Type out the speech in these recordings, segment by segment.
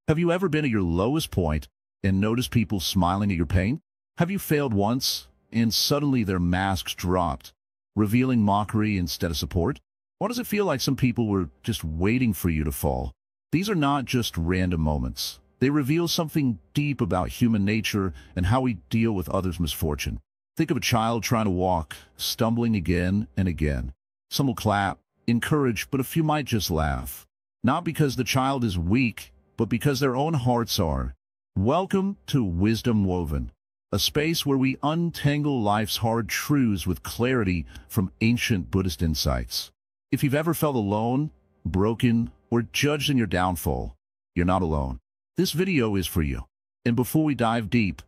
Have you ever been at your lowest point and noticed people smiling at your pain? Have you failed once and suddenly their masks dropped, revealing mockery instead of support? Why does it feel like some people were just waiting for you to fall? These are not just random moments. They reveal something deep about human nature and how we deal with others' misfortune. Think of a child trying to walk, stumbling again and again. Some will clap, encourage, but a few might just laugh. Not because the child is weak, but because their own hearts are. Welcome to Wisdom Woven, a space where we untangle life's hard truths with clarity from ancient Buddhist insights. If you've ever felt alone, broken, or judged in your downfall, you're not alone. This video is for you. And before we dive deep,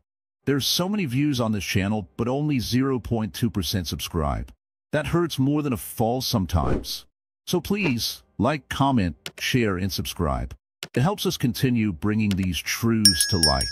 there's so many views on this channel, but only 0.2% subscribe. That hurts more than a fall sometimes. So please, like, comment, share, and subscribe. It helps us continue bringing these truths to light.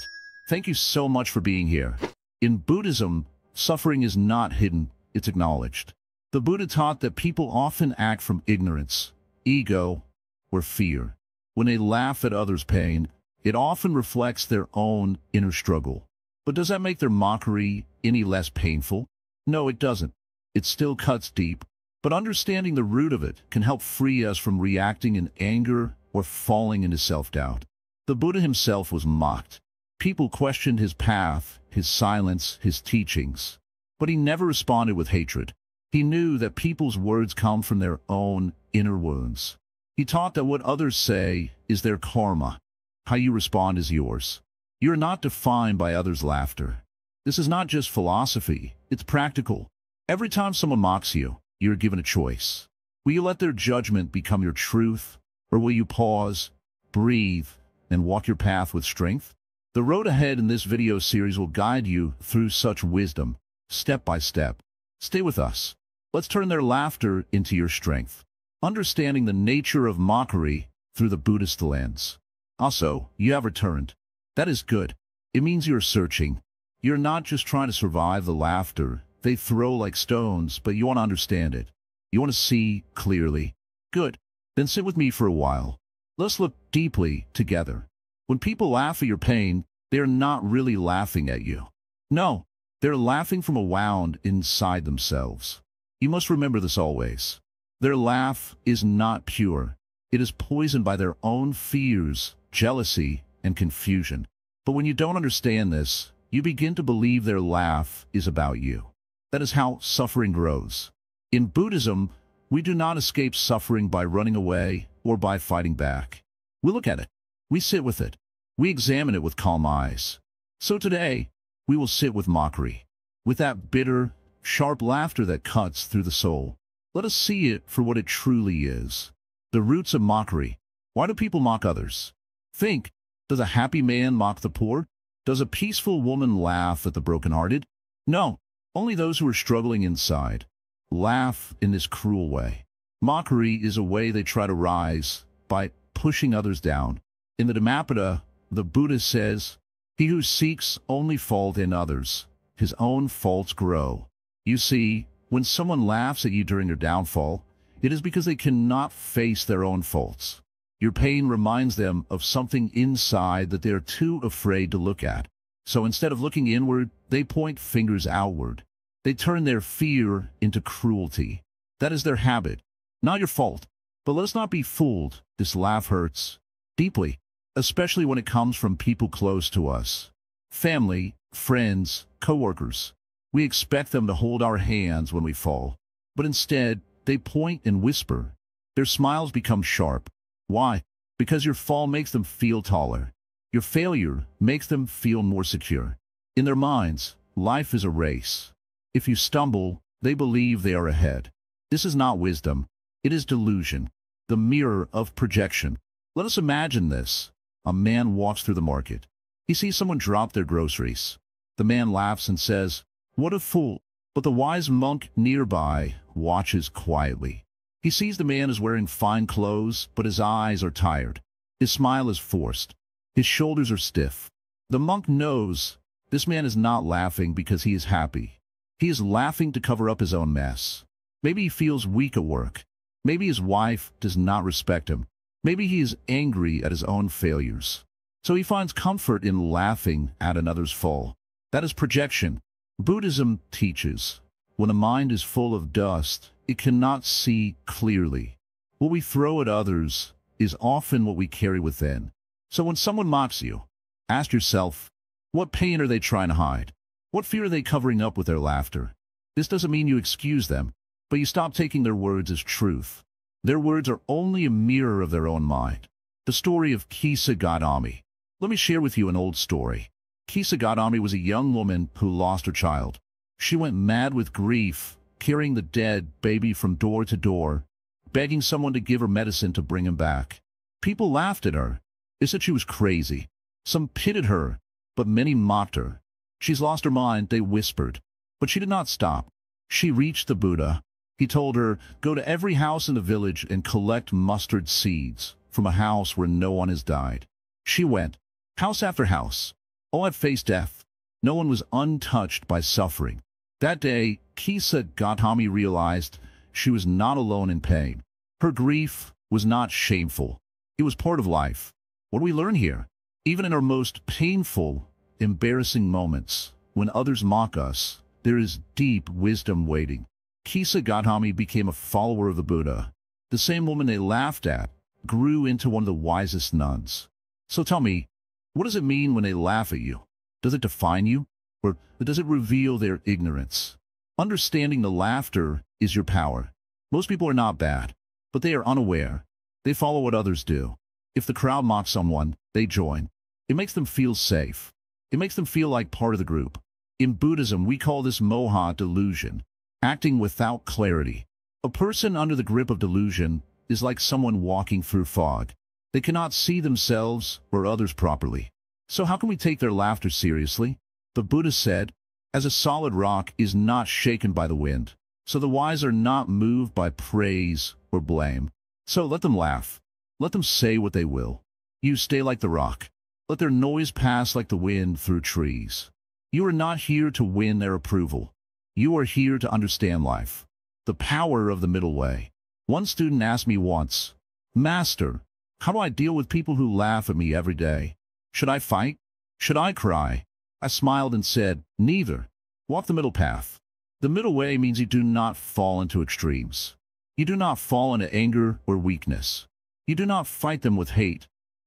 Thank you so much for being here. In Buddhism, suffering is not hidden, it's acknowledged. The Buddha taught that people often act from ignorance, ego, or fear. When they laugh at others' pain, it often reflects their own inner struggle. But does that make their mockery any less painful? No, it doesn't. It still cuts deep. But understanding the root of it can help free us from reacting in anger or falling into self-doubt. The Buddha himself was mocked. People questioned his path, his silence, his teachings. But he never responded with hatred. He knew that people's words come from their own inner wounds. He taught that what others say is their karma. How you respond is yours. You're not defined by others' laughter. This is not just philosophy, it's practical. Every time someone mocks you, you're given a choice. Will you let their judgment become your truth, or will you pause, breathe, and walk your path with strength? The road ahead in this video series will guide you through such wisdom, step by step. Stay with us. Let's turn their laughter into your strength. Understanding the nature of mockery through the Buddhist lens. Also, you have returned. That is good. It means you're searching. You're not just trying to survive the laughter they throw like stones, but you want to understand it. You want to see clearly. Good. Then sit with me for a while. Let's look deeply together. When people laugh at your pain, they're not really laughing at you. No, they're laughing from a wound inside themselves. You must remember this always. Their laugh is not pure. It is poisoned by their own fears, jealousy, and confusion. But when you don't understand this, you begin to believe their laugh is about you. That is how suffering grows. In Buddhism, we do not escape suffering by running away or by fighting back. We look at it. We sit with it. We examine it with calm eyes. So today, we will sit with mockery, with that bitter, sharp laughter that cuts through the soul. Let us see it for what it truly is. The roots of mockery. Why do people mock others? Think, does a happy man mock the poor? Does a peaceful woman laugh at the brokenhearted? No, only those who are struggling inside laugh in this cruel way. Mockery is a way they try to rise by pushing others down. In the Dhammapada, the Buddha says, "He who seeks only fault in others, his own faults grow." You see, when someone laughs at you during your downfall, it is because they cannot face their own faults. Your pain reminds them of something inside that they are too afraid to look at. So instead of looking inward, they point fingers outward. They turn their fear into cruelty. That is their habit. Not your fault. But let us not be fooled. This laugh hurts deeply, especially when it comes from people close to us. Family, friends, coworkers. We expect them to hold our hands when we fall. But instead, they point and whisper. Their smiles become sharp. Why? Because your fall makes them feel taller. Your failure makes them feel more secure. In their minds, life is a race. If you stumble, they believe they are ahead. This is not wisdom. It is delusion, the mirror of projection. Let us imagine this. A man walks through the market. He sees someone drop their groceries. The man laughs and says, "What a fool." But the wise monk nearby watches quietly. He sees the man is wearing fine clothes, but his eyes are tired. His smile is forced. His shoulders are stiff. The monk knows this man is not laughing because he is happy. He is laughing to cover up his own mess. Maybe he feels weak at work. Maybe his wife does not respect him. Maybe he is angry at his own failures. So he finds comfort in laughing at another's fall. That is projection. Buddhism teaches, when a mind is full of dust, it cannot see clearly. What we throw at others is often what we carry within. So when someone mocks you, ask yourself, what pain are they trying to hide? What fear are they covering up with their laughter? This doesn't mean you excuse them, but you stop taking their words as truth. Their words are only a mirror of their own mind. The story of Kisagami. Let me share with you an old story. Kisagami was a young woman who lost her child. She went mad with grief, carrying the dead baby from door to door, begging someone to give her medicine to bring him back. People laughed at her. They said she was crazy. Some pitied her, but many mocked her. She's lost her mind, they whispered. But she did not stop. She reached the Buddha. He told her, go to every house in the village and collect mustard seeds from a house where no one has died. She went, house after house. All had faced death. No one was untouched by suffering. That day, Kisagami realized she was not alone in pain. Her grief was not shameful. It was part of life. What do we learn here? Even in our most painful, embarrassing moments, when others mock us, there is deep wisdom waiting. Kisagami became a follower of the Buddha. The same woman they laughed at grew into one of the wisest nuns. So tell me, what does it mean when they laugh at you? Does it define you? Or does it reveal their ignorance? Understanding the laughter is your power. Most people are not bad, but they are unaware. They follow what others do. If the crowd mocks someone, they join. It makes them feel safe. It makes them feel like part of the group. In Buddhism, we call this moha delusion, acting without clarity. A person under the grip of delusion is like someone walking through fog. They cannot see themselves or others properly. So how can we take their laughter seriously? The Buddha said, as a solid rock is not shaken by the wind, so the wise are not moved by praise or blame. So let them laugh. Let them say what they will. You stay like the rock. Let their noise pass like the wind through trees. You are not here to win their approval. You are here to understand life. The power of the middle way. One student asked me once, Master, how do I deal with people who laugh at me every day? Should I fight? Should I cry? I smiled and said, neither. Walk the middle path. The middle way means you do not fall into extremes. You do not fall into anger or weakness. You do not fight them with hate,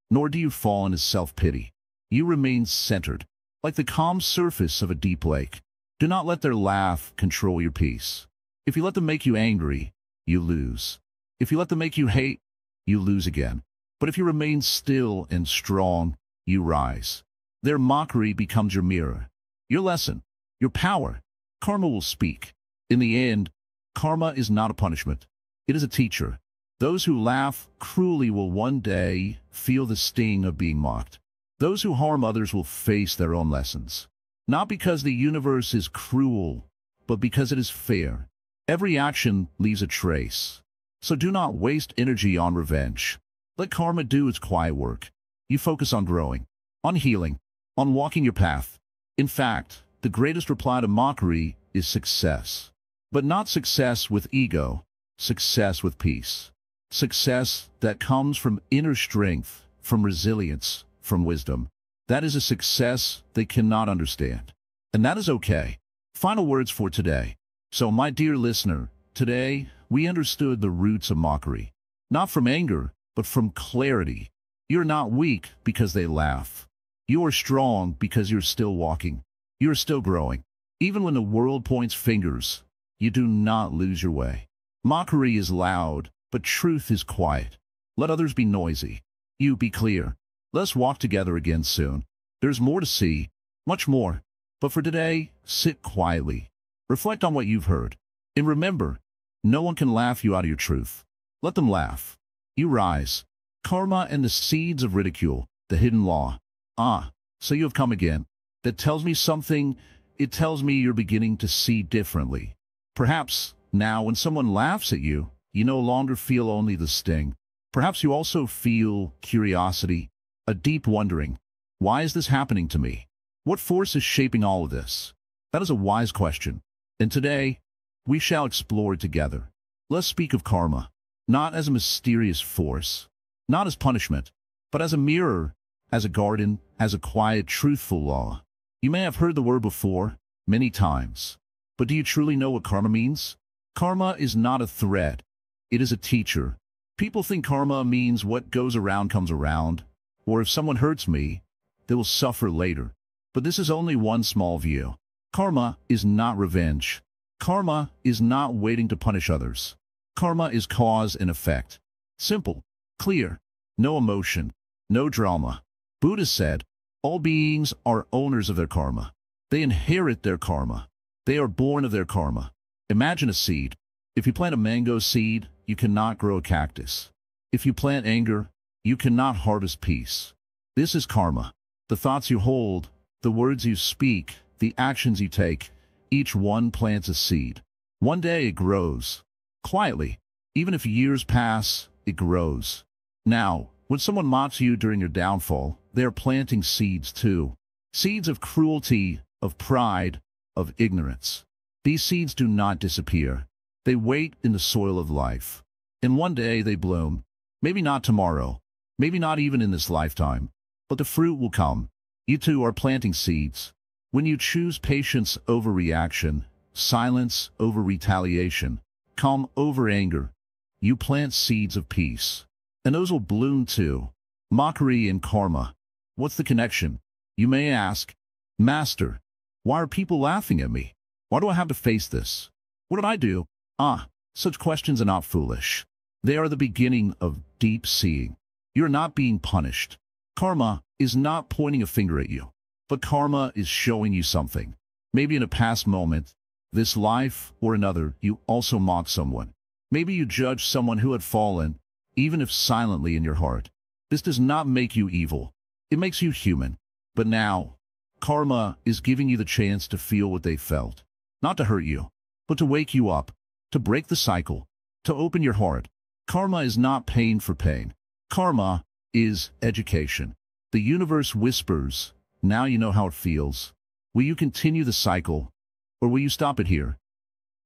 nor do you fall into self-pity. You remain centered, like the calm surface of a deep lake. Do not let their laugh control your peace. If you let them make you angry, you lose. If you let them make you hate, you lose again. But if you remain still and strong, you rise. Their mockery becomes your mirror, your lesson, your power. Karma will speak. In the end, karma is not a punishment. It is a teacher. Those who laugh cruelly will one day feel the sting of being mocked. Those who harm others will face their own lessons. Not because the universe is cruel, but because it is fair. Every action leaves a trace. So do not waste energy on revenge. Let karma do its quiet work. You focus on growing, on healing, on walking your path. In fact, the greatest reply to mockery is success. But not success with ego, success with peace. Success that comes from inner strength, from resilience, from wisdom. That is a success they cannot understand. And that is okay. Final words for today. So, my dear listener, today we understood the roots of mockery. Not from anger, but from clarity. You're not weak because they laugh. You are strong because you're still walking. You're still growing. Even when the world points fingers, you do not lose your way. Mockery is loud, but truth is quiet. Let others be noisy. You be clear. Let's walk together again soon. There's more to see, much more. But for today, sit quietly. Reflect on what you've heard. And remember, no one can laugh you out of your truth. Let them laugh. You rise. Karma and the seeds of ridicule, the hidden law. Ah, so you have come again. That tells me something. It tells me you're beginning to see differently. Perhaps now when someone laughs at you, you no longer feel only the sting. Perhaps you also feel curiosity, a deep wondering. Why is this happening to me? What force is shaping all of this? That is a wise question. And today, we shall explore it together. Let's speak of karma, not as a mysterious force, not as punishment, but as a mirror, as a garden, as a quiet, truthful law. You may have heard the word before, many times. But do you truly know what karma means? Karma is not a threat. It is a teacher. People think karma means what goes around comes around, or if someone hurts me, they will suffer later. But this is only one small view. Karma is not revenge. Karma is not waiting to punish others. Karma is cause and effect. Simple, clear, no emotion, no drama. Buddha said, all beings are owners of their karma. They inherit their karma. They are born of their karma. Imagine a seed. If you plant a mango seed, you cannot grow a cactus. If you plant anger, you cannot harvest peace. This is karma. The thoughts you hold, the words you speak, the actions you take, each one plants a seed. One day it grows. Quietly. Even if years pass, it grows. Now, when someone mocks you during your downfall, they are planting seeds too. Seeds of cruelty, of pride, of ignorance. These seeds do not disappear. They wait in the soil of life. And one day they bloom. Maybe not tomorrow. Maybe not even in this lifetime. But the fruit will come. You too are planting seeds. When you choose patience over reaction, silence over retaliation, calm over anger, you plant seeds of peace. And those will bloom too. Mockery and karma. What's the connection? You may ask, Master, why are people laughing at me? Why do I have to face this? What did I do? Such questions are not foolish. They are the beginning of deep seeing. You're not being punished. Karma is not pointing a finger at you, but karma is showing you something. Maybe in a past moment, this life or another, you also mocked someone. Maybe you judged someone who had fallen, even if silently in your heart. This does not make you evil. It makes you human. But now, karma is giving you the chance to feel what they felt. Not to hurt you, but to wake you up, to break the cycle, to open your heart. Karma is not pain for pain. Karma is education. The universe whispers, now you know how it feels. Will you continue the cycle, or will you stop it here?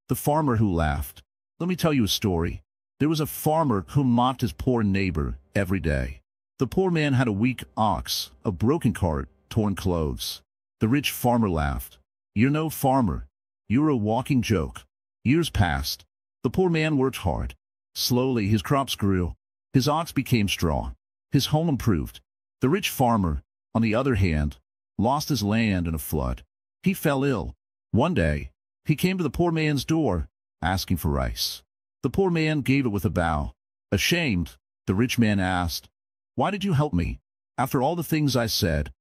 The farmer who laughed. Let me tell you a story. There was a farmer who mocked his poor neighbor every day. The poor man had a weak ox, a broken cart, torn clothes. The rich farmer laughed. You're no farmer. You're a walking joke. Years passed. The poor man worked hard. Slowly his crops grew. His ox became strong. His home improved. The rich farmer, on the other hand, lost his land in a flood. He fell ill. One day, he came to the poor man's door, asking for rice. The poor man gave it with a bow. Ashamed, the rich man asked, "Why did you help me? After all the things I said?"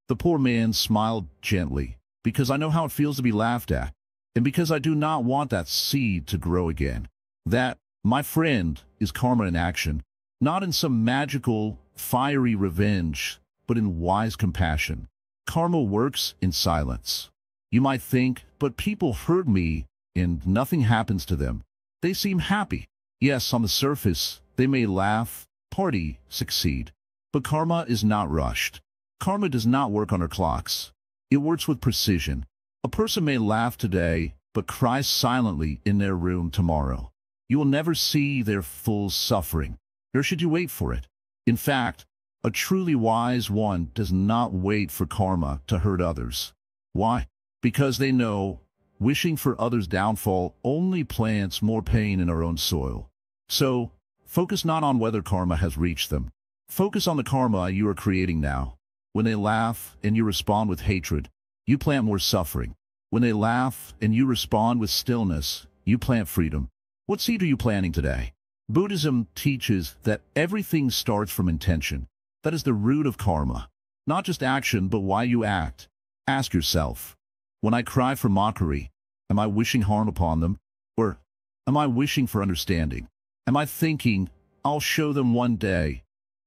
The poor man smiled gently, "Because I know how it feels to be laughed at, and because I do not want that seed to grow again." That, my friend, is karma in action, not in some magical, fiery revenge, but in wise compassion. Karma works in silence. You might think, but people hurt me, and nothing happens to them. They seem happy. Yes, on the surface, they may laugh, party, succeed. But karma is not rushed. Karma does not work on our clocks. It works with precision. A person may laugh today, but cry silently in their room tomorrow. You will never see their full suffering, nor should you wait for it. In fact, a truly wise one does not wait for karma to hurt others. Why? Because they know wishing for others' downfall only plants more pain in our own soil. So, focus not on whether karma has reached them. Focus on the karma you are creating now. When they laugh and you respond with hatred, you plant more suffering. When they laugh and you respond with stillness, you plant freedom. What seed are you planting today? Buddhism teaches that everything starts from intention. That is the root of karma. Not just action, but why you act. Ask yourself, when I cry for mockery, am I wishing harm upon them? Or am I wishing for understanding? Am I thinking, I'll show them one day?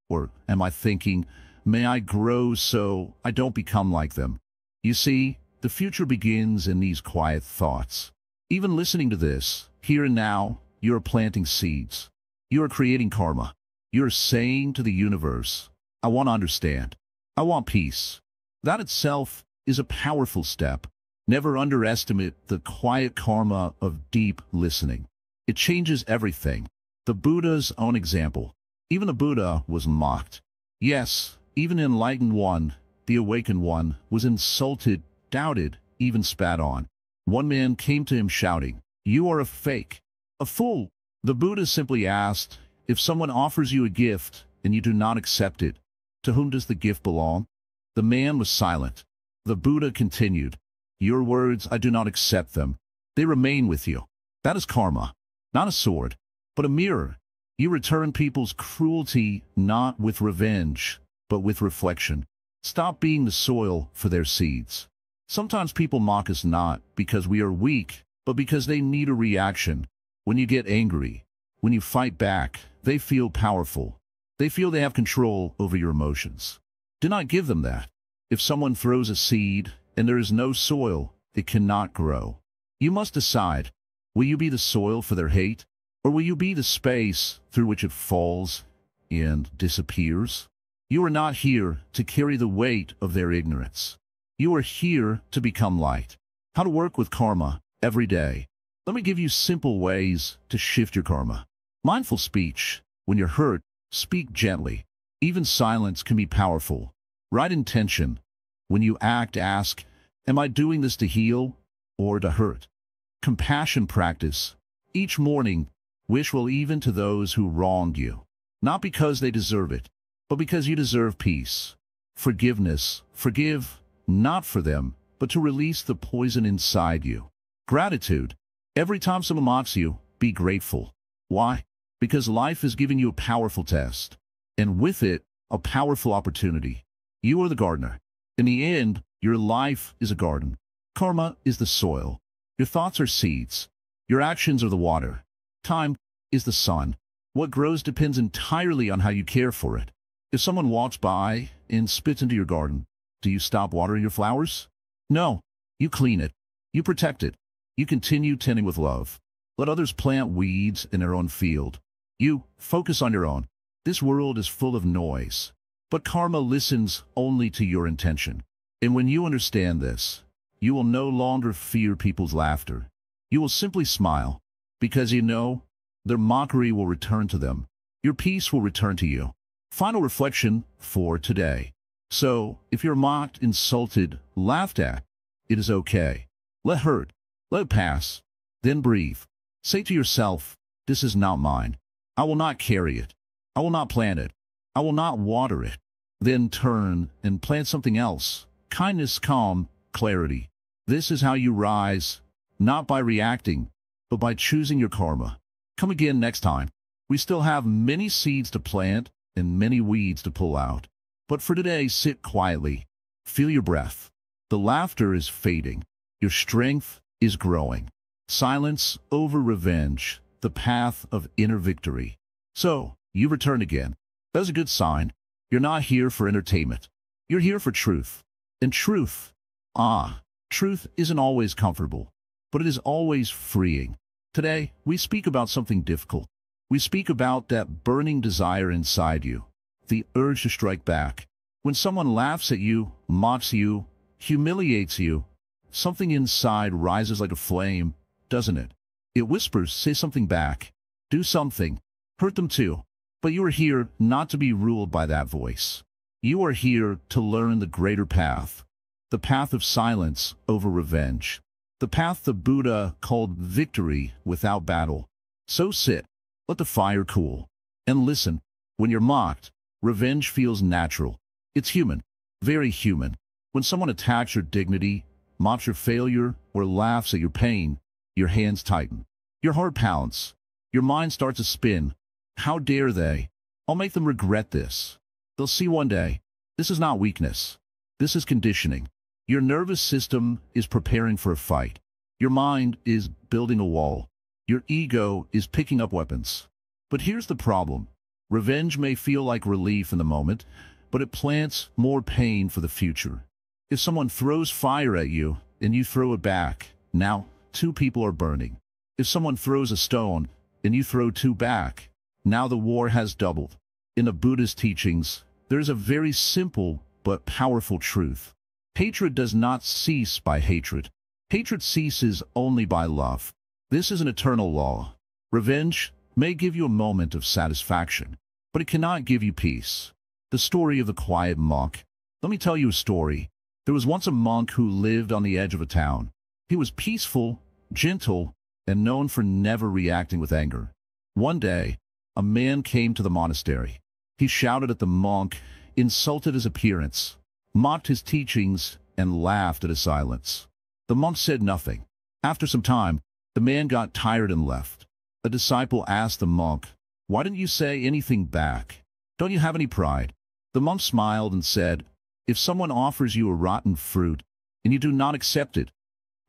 Or am I thinking, may I grow so I don't become like them? You see, the future begins in these quiet thoughts. Even listening to this, here and now, you are planting seeds. You are creating karma. You are saying to the universe, I want to understand. I want peace. That itself is a powerful step. Never underestimate the quiet karma of deep listening. It changes everything. The Buddha's own example. Even the Buddha was mocked. Yes, Even an enlightened one, the awakened one, was insulted, doubted, even spat on. One man came to him shouting, "You are a fake, a fool." The Buddha simply asked, "If someone offers you a gift and you do not accept it, to whom does the gift belong?" The man was silent. The Buddha continued, "Your words, I do not accept them. They remain with you. That is karma, not a sword, but a mirror. You return people's cruelty not with revenge, but with reflection. Stop being the soil for their seeds." Sometimes people mock us not because we are weak, but because they need a reaction. When you get angry, when you fight back, they feel powerful. They feel they have control over your emotions. Do not give them that. If someone throws a seed and there is no soil, it cannot grow. You must decide, will you be the soil for their hate, or will you be the space through which it falls and disappears? You are not here to carry the weight of their ignorance. You are here to become light. How to work with karma every day. Let me give you simple ways to shift your karma. Mindful speech. When you're hurt, speak gently. Even silence can be powerful. Right intention. When you act, ask, am I doing this to heal or to hurt? Compassion practice. Each morning, wish well even to those who wronged you. Not because they deserve it, but because you deserve peace. Forgiveness. Forgive, not for them, but to release the poison inside you. Gratitude. Every time someone mocks you, be grateful. Why? Because life is giving you a powerful test, and with it, a powerful opportunity. You are the gardener. In the end, your life is a garden. Karma is the soil. Your thoughts are seeds. Your actions are the water. Time is the sun. What grows depends entirely on how you care for it. If someone walks by and spits into your garden, do you stop watering your flowers? No. You clean it. You protect it. You continue tending with love. Let others plant weeds in their own field. You focus on your own. This world is full of noise, but karma listens only to your intention. And when you understand this, you will no longer fear people's laughter. You will simply smile, because you know their mockery will return to them. Your peace will return to you. Final reflection for today. So, if you're mocked, insulted, laughed at, it is okay. Let hurt. Let it pass. Then breathe. Say to yourself, this is not mine. I will not carry it. I will not plant it. I will not water it. Then turn and plant something else. Kindness, calm, clarity. This is how you rise, not by reacting, but by choosing your karma. Come again next time. We still have many seeds to plant and many weeds to pull out. But for today, sit quietly. Feel your breath. The laughter is fading. Your strength is growing. Silence over revenge, the path of inner victory. So, you return again. That's a good sign. You're not here for entertainment. You're here for truth. And truth, truth isn't always comfortable, but it is always freeing. Today, we speak about something difficult. We speak about that burning desire inside you, the urge to strike back. When someone laughs at you, mocks you, humiliates you, something inside rises like a flame, doesn't it? It whispers, say something back. Do something. Hurt them too. But you are here not to be ruled by that voice. You are here to learn the greater path, the path of silence over revenge, the path the Buddha called victory without battle. So sit, let the fire cool, and listen. When you're mocked, revenge feels natural. It's human, very human. When someone attacks your dignity, mocks your failure, or laughs at your pain, your hands tighten. Your heart pounds. Your mind starts to spin. How dare they? I'll make them regret this. They'll see one day. This is not weakness. This is conditioning. Your nervous system is preparing for a fight. Your mind is building a wall. Your ego is picking up weapons. But here's the problem. Revenge may feel like relief in the moment, but it plants more pain for the future. If someone throws fire at you and you throw it back, now two people are burning. If someone throws a stone and you throw two back, now the war has doubled. In the Buddhist teachings, there is a very simple but powerful truth. Hatred does not cease by hatred. Hatred ceases only by love. This is an eternal law. Revenge may give you a moment of satisfaction, but it cannot give you peace. The story of the quiet monk. Let me tell you a story. There was once a monk who lived on the edge of a town. He was peaceful, gentle, and known for never reacting with anger. One day, a man came to the monastery. He shouted at the monk, insulted his appearance, mocked his teachings, and laughed at his silence. The monk said nothing. After some time, the man got tired and left. A disciple asked the monk, "Why didn't you say anything back? Don't you have any pride?" The monk smiled and said, "If someone offers you a rotten fruit, and you do not accept it,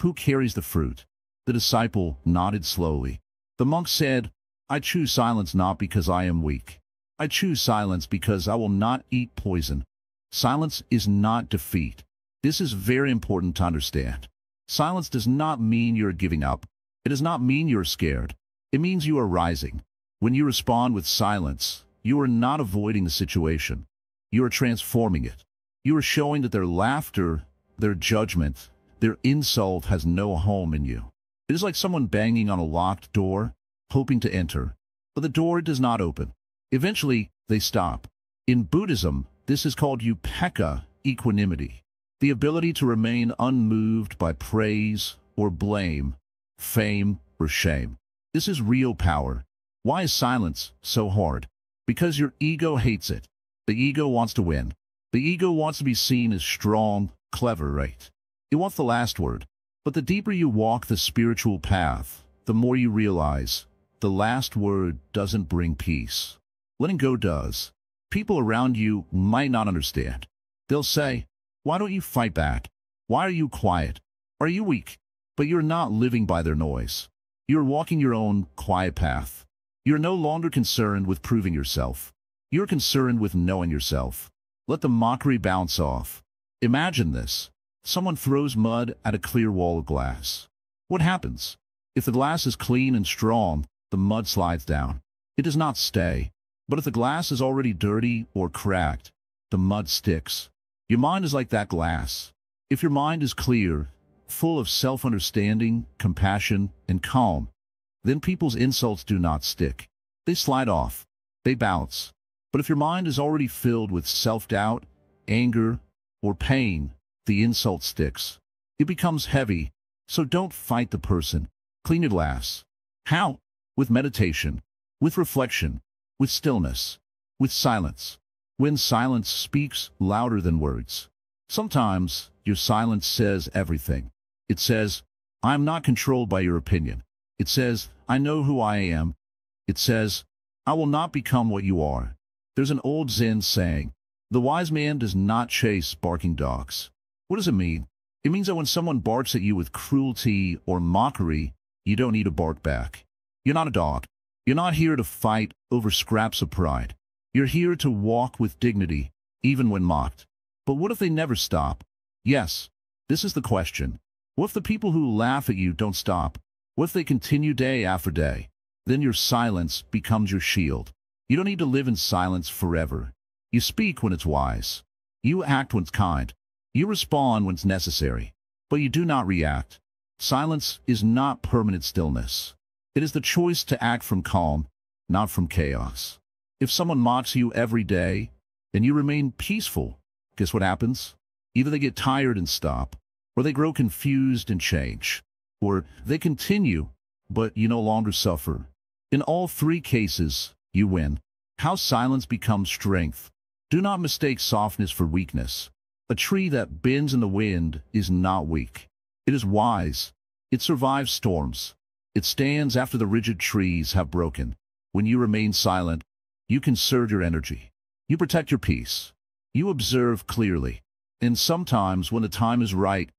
who carries the fruit?" The disciple nodded slowly. The monk said, "I choose silence not because I am weak. I choose silence because I will not eat poison." Silence is not defeat. This is very important to understand. Silence does not mean you're giving up. It does not mean you're scared. It means you are rising. When you respond with silence, you are not avoiding the situation. You are transforming it. You are showing that their laughter, their judgment, their insult has no home in you. It is like someone banging on a locked door, hoping to enter, but the door does not open. Eventually, they stop. In Buddhism, this is called Upka, equinimity, the ability to remain unmoved by praise or blame, fame or shame. This is real power. Why is silence so hard? Because your ego hates it. The ego wants to win. The ego wants to be seen as strong, clever, right? It wants the last word. But the deeper you walk the spiritual path, the more you realize the last word doesn't bring peace. Letting go does. People around you might not understand. They'll say, "Why don't you fight back? Why are you quiet? Are you weak?" But you're not living by their noise. You're walking your own quiet path. You're no longer concerned with proving yourself. You're concerned with knowing yourself. Let the mockery bounce off. Imagine this. Someone throws mud at a clear wall of glass. What happens? If the glass is clean and strong, the mud slides down. It does not stay. But if the glass is already dirty or cracked, the mud sticks. Your mind is like that glass. If your mind is clear, full of self-understanding, compassion, and calm, then people's insults do not stick. They slide off. They bounce. But if your mind is already filled with self-doubt, anger, or pain, the insult sticks. It becomes heavy. So don't fight the person. Clean your glass. How? With meditation, with reflection, with stillness, with silence. When silence speaks louder than words. Sometimes your silence says everything. It says, "I am not controlled by your opinion." It says, "I know who I am." It says, "I will not become what you are." There's an old Zen saying, "The wise man does not chase barking dogs." What does it mean? It means that when someone barks at you with cruelty or mockery, you don't need to bark back. You're not a dog. You're not here to fight over scraps of pride. You're here to walk with dignity, even when mocked. But what if they never stop? Yes, this is the question. What if the people who laugh at you don't stop? What if they continue day after day? Then your silence becomes your shield. You don't need to live in silence forever. You speak when it's wise. You act when it's kind. You respond when it's necessary. But you do not react. Silence is not permanent stillness. It is the choice to act from calm, not from chaos. If someone mocks you every day, and you remain peaceful, guess what happens? Either they get tired and stop, or they grow confused and change, or they continue, but you no longer suffer. In all three cases, you win. How silence becomes strength. Do not mistake softness for weakness. A tree that bends in the wind is not weak. It is wise. It survives storms. It stands after the rigid trees have broken. When you remain silent, you conserve your energy. You protect your peace. You observe clearly. And sometimes, when the time is right,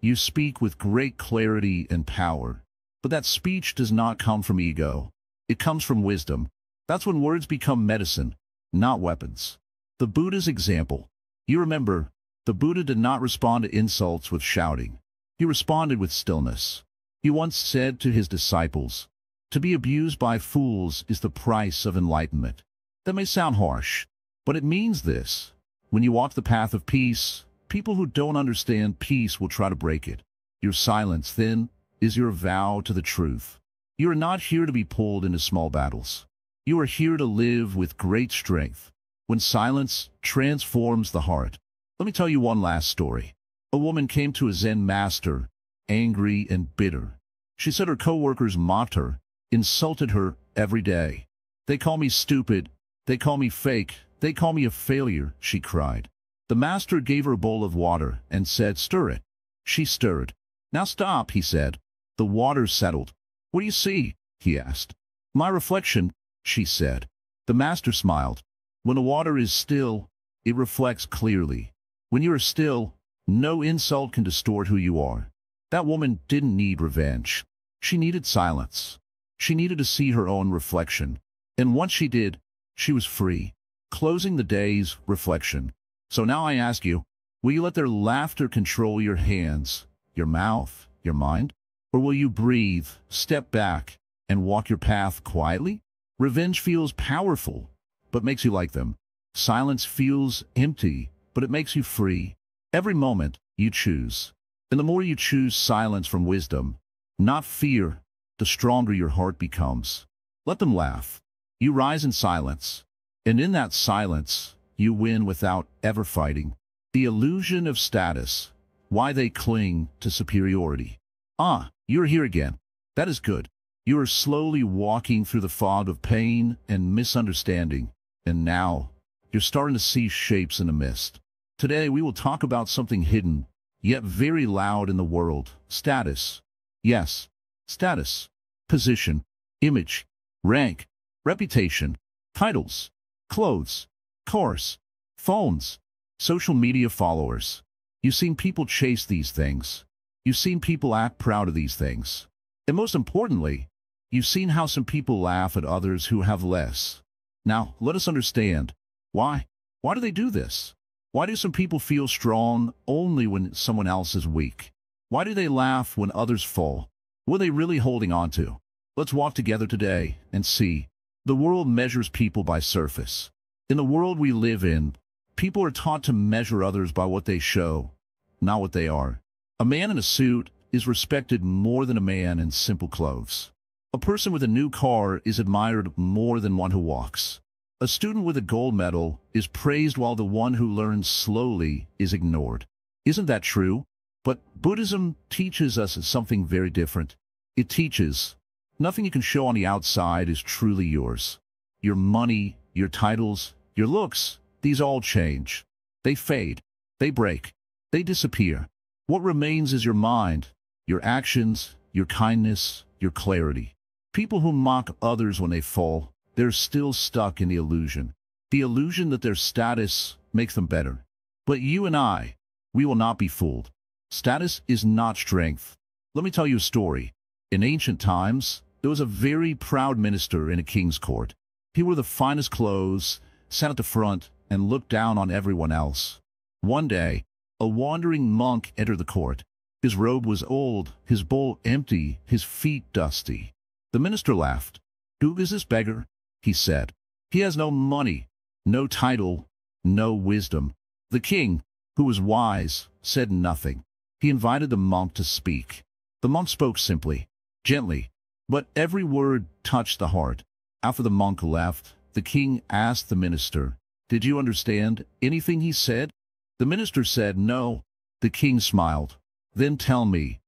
you speak with great clarity and power. But that speech does not come from ego. It comes from wisdom. That's when words become medicine, not weapons. The Buddha's example. You remember, the Buddha did not respond to insults with shouting. He responded with stillness. He once said to his disciples, "To be abused by fools is the price of enlightenment." That may sound harsh, but it means this. When you walk the path of peace, people who don't understand peace will try to break it. Your silence, then, is your vow to the truth. You are not here to be pulled into small battles. You are here to live with great strength. when silence transforms the heart. Let me tell you one last story. A woman came to a Zen master, angry and bitter. She said her coworkers mocked her, insulted her every day. "They call me stupid. They call me fake. They call me a failure," she cried. The master gave her a bowl of water and said, "Stir it." She stirred. "Now stop," he said. The water settled. "What do you see?" he asked. "My reflection," she said. The master smiled. When the water is still, it reflects clearly. When you are still, no insult can distort who you are. That woman didn't need revenge. She needed silence. She needed to see her own reflection. And once she did, she was free. Closing the day's reflection. So now I ask you, will you let their laughter control your hands, your mouth, your mind? Or will you breathe, step back, and walk your path quietly? Revenge feels powerful, but makes you like them. Silence feels empty, but it makes you free. Every moment, you choose. And the more you choose silence from wisdom, not fear, the stronger your heart becomes. Let them laugh. You rise in silence. And in that silence, you win without ever fighting. The illusion of status. Why they cling to superiority. Ah, you're here again. That is good. You are slowly walking through the fog of pain and misunderstanding. And now, you're starting to see shapes in the mist. Today, we will talk about something hidden, yet very loud in the world. Status. Yes, status. Position. Image. Rank. Reputation. Titles. Clothes. Cars. Phones. Social media followers. You've seen people chase these things. You've seen people act proud of these things. And most importantly, you've seen how some people laugh at others who have less. Now, let us understand. Why? Why do they do this? Why do some people feel strong only when someone else is weak? Why do they laugh when others fall? What are they really holding on to? Let's walk together today and see. The world measures people by surface. In the world we live in, people are taught to measure others by what they show, not what they are. A man in a suit is respected more than a man in simple clothes. A person with a new car is admired more than one who walks. A student with a gold medal is praised while the one who learns slowly is ignored. Isn't that true? But Buddhism teaches us something very different. It teaches nothing you can show on the outside is truly yours. Your money, your titles, your looks, these all change. They fade. They break. They disappear. What remains is your mind, your actions, your kindness, your clarity. People who mock others when they fall, they're still stuck in the illusion that their status makes them better. But you and I, we will not be fooled. Status is not strength. Let me tell you a story. In ancient times, there was a very proud minister in a king's court. He wore the finest clothes, sat at the front, and looked down on everyone else. One day, a wandering monk entered the court. His robe was old, his bowl empty, his feet dusty. The minister laughed. "Who is this beggar?" he said. "He has no money, no title, no wisdom." The king, who was wise, said nothing. He invited the monk to speak. The monk spoke simply, gently, but every word touched the heart. After the monk left, the king asked the minister, "Did you understand anything he said?" The minister said, "No." The king smiled. "Then tell me,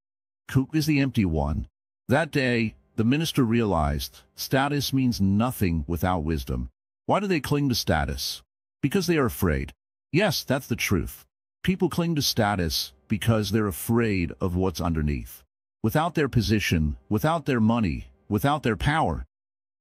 who is the empty one?" That day, the minister realized status means nothing without wisdom. Why do they cling to status? Because they are afraid. Yes, that's the truth. People cling to status because they're afraid of what's underneath. Without their position, without their money, without their power,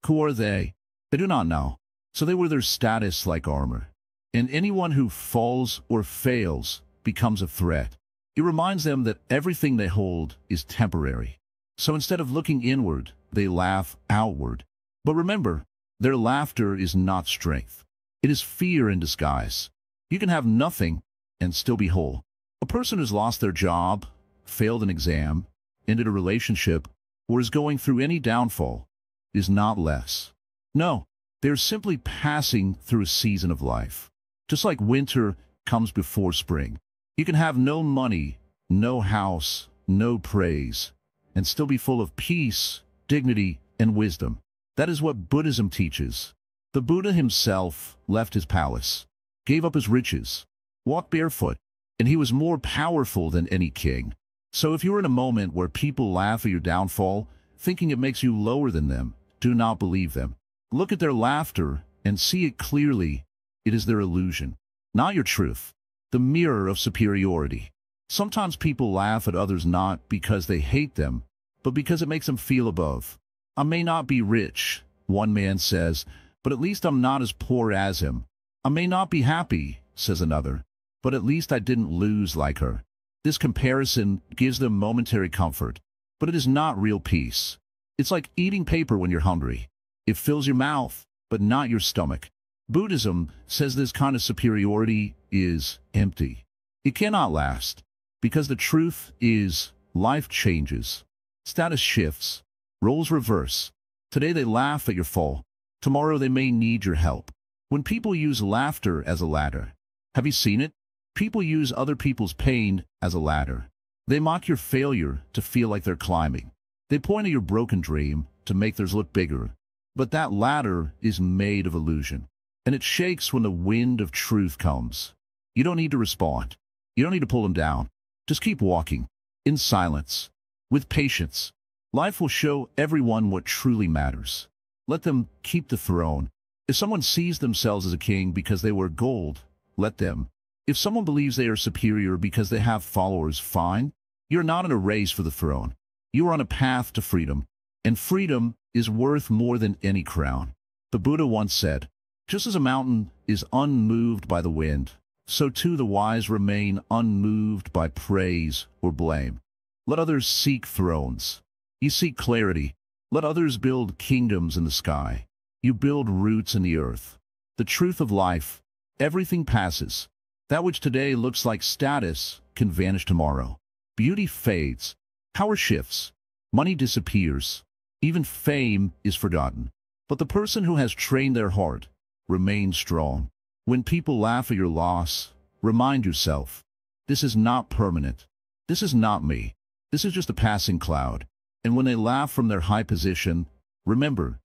who are they? They do not know. So they wear their status like armor. And anyone who falls or fails becomes a threat. It reminds them that everything they hold is temporary. So instead of looking inward, they laugh outward. But remember, their laughter is not strength. It is fear in disguise. You can have nothing and still be whole. A person who's lost their job, failed an exam, ended a relationship, or is going through any downfall is not less. No, they're simply passing through a season of life. Just like winter comes before spring. You can have no money, no house, no praise, and still be full of peace, dignity, and wisdom. That is what Buddhism teaches. The Buddha himself left his palace, gave up his riches, walked barefoot, and he was more powerful than any king. So if you're in a moment where people laugh at your downfall, thinking it makes you lower than them, do not believe them. Look at their laughter and see it clearly. It is their illusion, not your truth, the mirror of superiority. Sometimes people laugh at others not because they hate them, but because it makes them feel above. I may not be rich, one man says, but at least I'm not as poor as him. I may not be happy, says another, but at least I didn't lose like her. This comparison gives them momentary comfort, but it is not real peace. It's like eating paper when you're hungry. It fills your mouth, but not your stomach. Buddhism says this kind of superiority is empty. It cannot last, because the truth is life changes. Status shifts, roles reverse. Today they laugh at your fall. Tomorrow they may need your help. When people use laughter as a ladder, have you seen it? People use other people's pain as a ladder. They mock your failure to feel like they're climbing. They point at your broken dream to make theirs look bigger. But that ladder is made of illusion, and it shakes when the wind of truth comes. You don't need to respond. You don't need to pull them down. Just keep walking, in silence, with patience. Life will show everyone what truly matters. Let them keep the throne. If someone sees themselves as a king because they wear gold, let them. If someone believes they are superior because they have followers, fine. You're not in a race for the throne. You are on a path to freedom, and freedom is worth more than any crown. The Buddha once said, just as a mountain is unmoved by the wind, so too the wise remain unmoved by praise or blame. Let others seek thrones. You seek clarity. Let others build kingdoms in the sky. You build roots in the earth. The truth of life, everything passes. That which today looks like status can vanish tomorrow. Beauty fades. Power shifts. Money disappears. Even fame is forgotten. But the person who has trained their heart remains strong. When people laugh at your loss, remind yourself, this is not permanent. This is not me. This is just a passing cloud. And when they laugh from their high position, remember,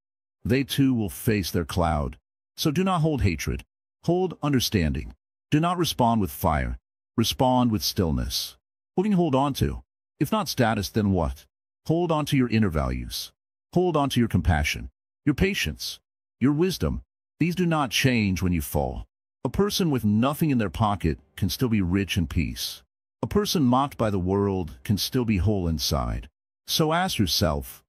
they too will face their cloud. So do not hold hatred. Hold understanding. Do not respond with fire. Respond with stillness. What can you hold on to? If not status, then what? Hold on to your inner values. Hold on to your compassion, your patience, your wisdom. These do not change when you fall. A person with nothing in their pocket can still be rich in peace. A person mocked by the world can still be whole inside. So ask yourself,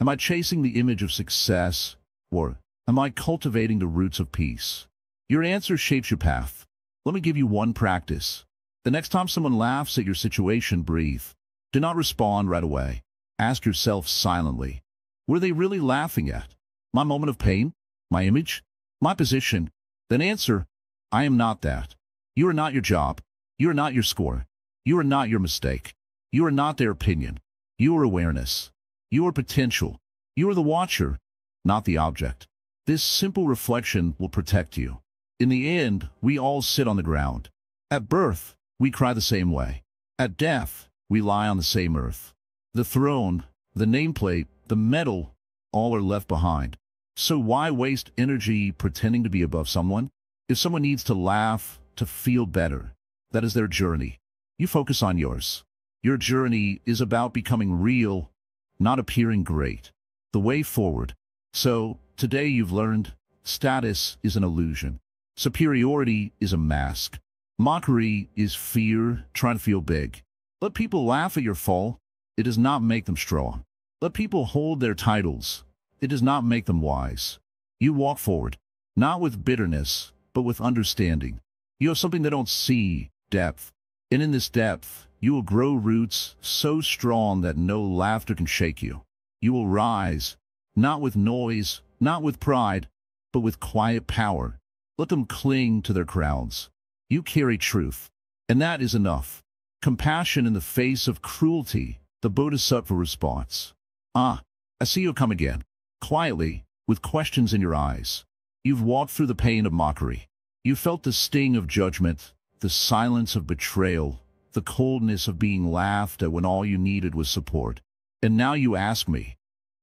am I chasing the image of success, or am I cultivating the roots of peace? Your answer shapes your path. Let me give you one practice. The next time someone laughs at your situation, breathe. Do not respond right away. Ask yourself silently, were they really laughing at my moment of pain, my image, my position? Then answer, I am not that. You are not your job. You are not your score. You are not your mistake. You are not their opinion. You are awareness. You are potential. You are the watcher, not the object. This simple reflection will protect you. In the end, we all sit on the ground. At birth, we cry the same way. At death, we lie on the same earth. The throne, the nameplate, the medal, all are left behind. So why waste energy pretending to be above someone? If someone needs to laugh to feel better, that is their journey. You focus on yours. Your journey is about becoming real, not appearing great. The way forward. So, today you've learned, status is an illusion. Superiority is a mask. Mockery is fear, trying to feel big. Let people laugh at your fall. It does not make them strong. Let people hold their titles. It does not make them wise. You walk forward, not with bitterness, but with understanding. You have something they don't see, depth. And in this depth, you will grow roots so strong that no laughter can shake you. You will rise, not with noise, not with pride, but with quiet power. Let them cling to their crowns. You carry truth, and that is enough. Compassion in the face of cruelty, the Bodhisattva response. Ah, I see you come again. Quietly, with questions in your eyes. You've walked through the pain of mockery. You felt the sting of judgment, the silence of betrayal, the coldness of being laughed at when all you needed was support. And now you ask me,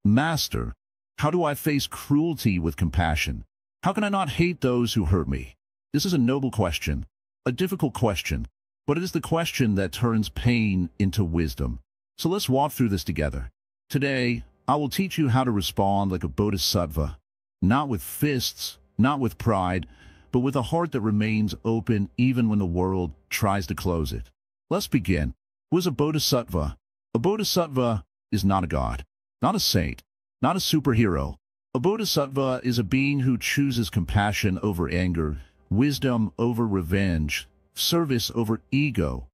Master, how do I face cruelty with compassion? How can I not hate those who hurt me? This is a noble question, a difficult question, but it is the question that turns pain into wisdom. So let's walk through this together. Today, I will teach you how to respond like a bodhisattva, not with fists, not with pride, but with a heart that remains open even when the world tries to close it. Let's begin. Who is a bodhisattva? A bodhisattva is not a god, not a saint, not a superhero. A bodhisattva is a being who chooses compassion over anger, wisdom over revenge, service over ego,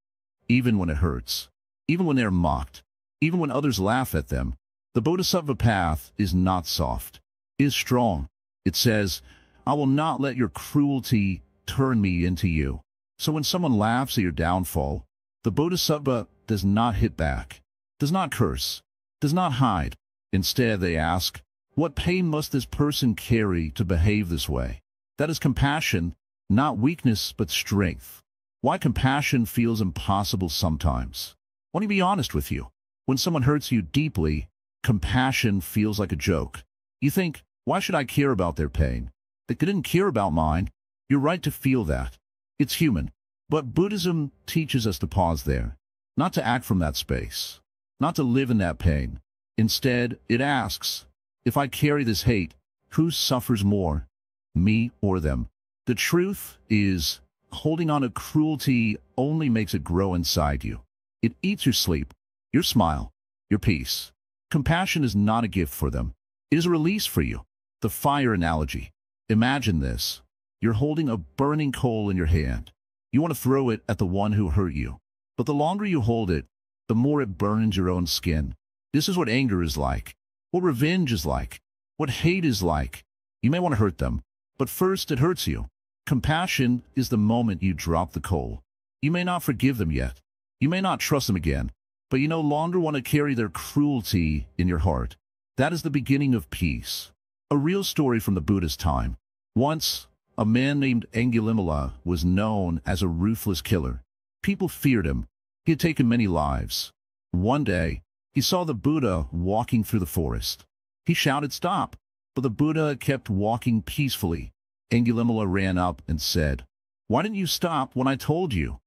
even when it hurts, even when they are mocked, even when others laugh at them. The bodhisattva path is not soft. It is strong. It says, I will not let your cruelty turn me into you. So when someone laughs at your downfall, the bodhisattva does not hit back, does not curse, does not hide. Instead, they ask, what pain must this person carry to behave this way? That is compassion, not weakness, but strength. Why compassion feels impossible sometimes. Let me be honest with you. When someone hurts you deeply, compassion feels like a joke. You think, why should I care about their pain? They didn't care about mine. You're right to feel that. It's human. But Buddhism teaches us to pause there, not to act from that space, not to live in that pain. Instead, it asks, if I carry this hate, who suffers more, me or them? The truth is, holding on to cruelty only makes it grow inside you. It eats your sleep, your smile, your peace. Compassion is not a gift for them. It is a release for you. The fire analogy. Imagine this. You're holding a burning coal in your hand. You want to throw it at the one who hurt you. But the longer you hold it, the more it burns your own skin. This is what anger is like, what revenge is like, what hate is like. You may want to hurt them, but first it hurts you. Compassion is the moment you drop the coal. You may not forgive them yet. You may not trust them again, but you no longer want to carry their cruelty in your heart. That is the beginning of peace. A real story from the Buddhist time. Once, a man named Angulimala was known as a ruthless killer. People feared him. He had taken many lives. One day, he saw the Buddha walking through the forest. He shouted, "Stop!" But the Buddha kept walking peacefully. Angulimala ran up and said, "Why didn't you stop when I told you?"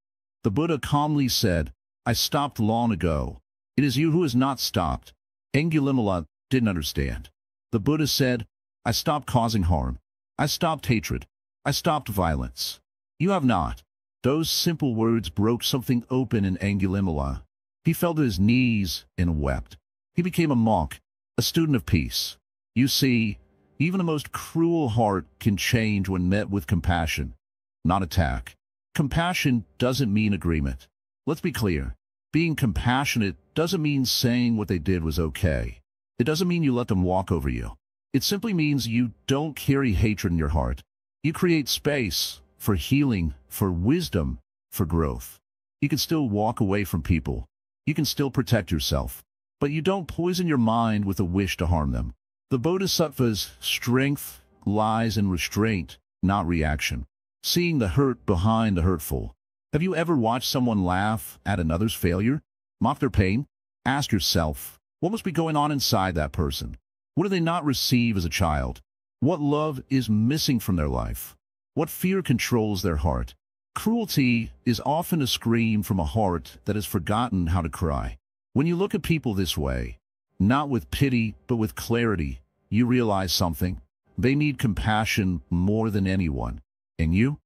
The Buddha calmly said, "I stopped long ago. It is you who has not stopped." Angulimala didn't understand. The Buddha said, "I stopped causing harm. I stopped hatred. I stopped violence. You have not." Those simple words broke something open in Angulimala. He fell to his knees and wept. He became a monk, a student of peace. You see, even the most cruel heart can change when met with compassion, not attack. Compassion doesn't mean agreement. Let's be clear. Being compassionate doesn't mean saying what they did was okay. It doesn't mean you let them walk over you. It simply means you don't carry hatred in your heart. You create space for healing, for wisdom, for growth. You can still walk away from people. You can still protect yourself. But you don't poison your mind with a wish to harm them. The Bodhisattva's strength lies in restraint, not reaction. Seeing the hurt behind the hurtful. Have you ever watched someone laugh at another's failure? Mock their pain? Ask yourself, what must be going on inside that person? What do they not receive as a child? What love is missing from their life? What fear controls their heart? Cruelty is often a scream from a heart that has forgotten how to cry. When you look at people this way, not with pity, but with clarity, you realize something. They need compassion more than anyone. And you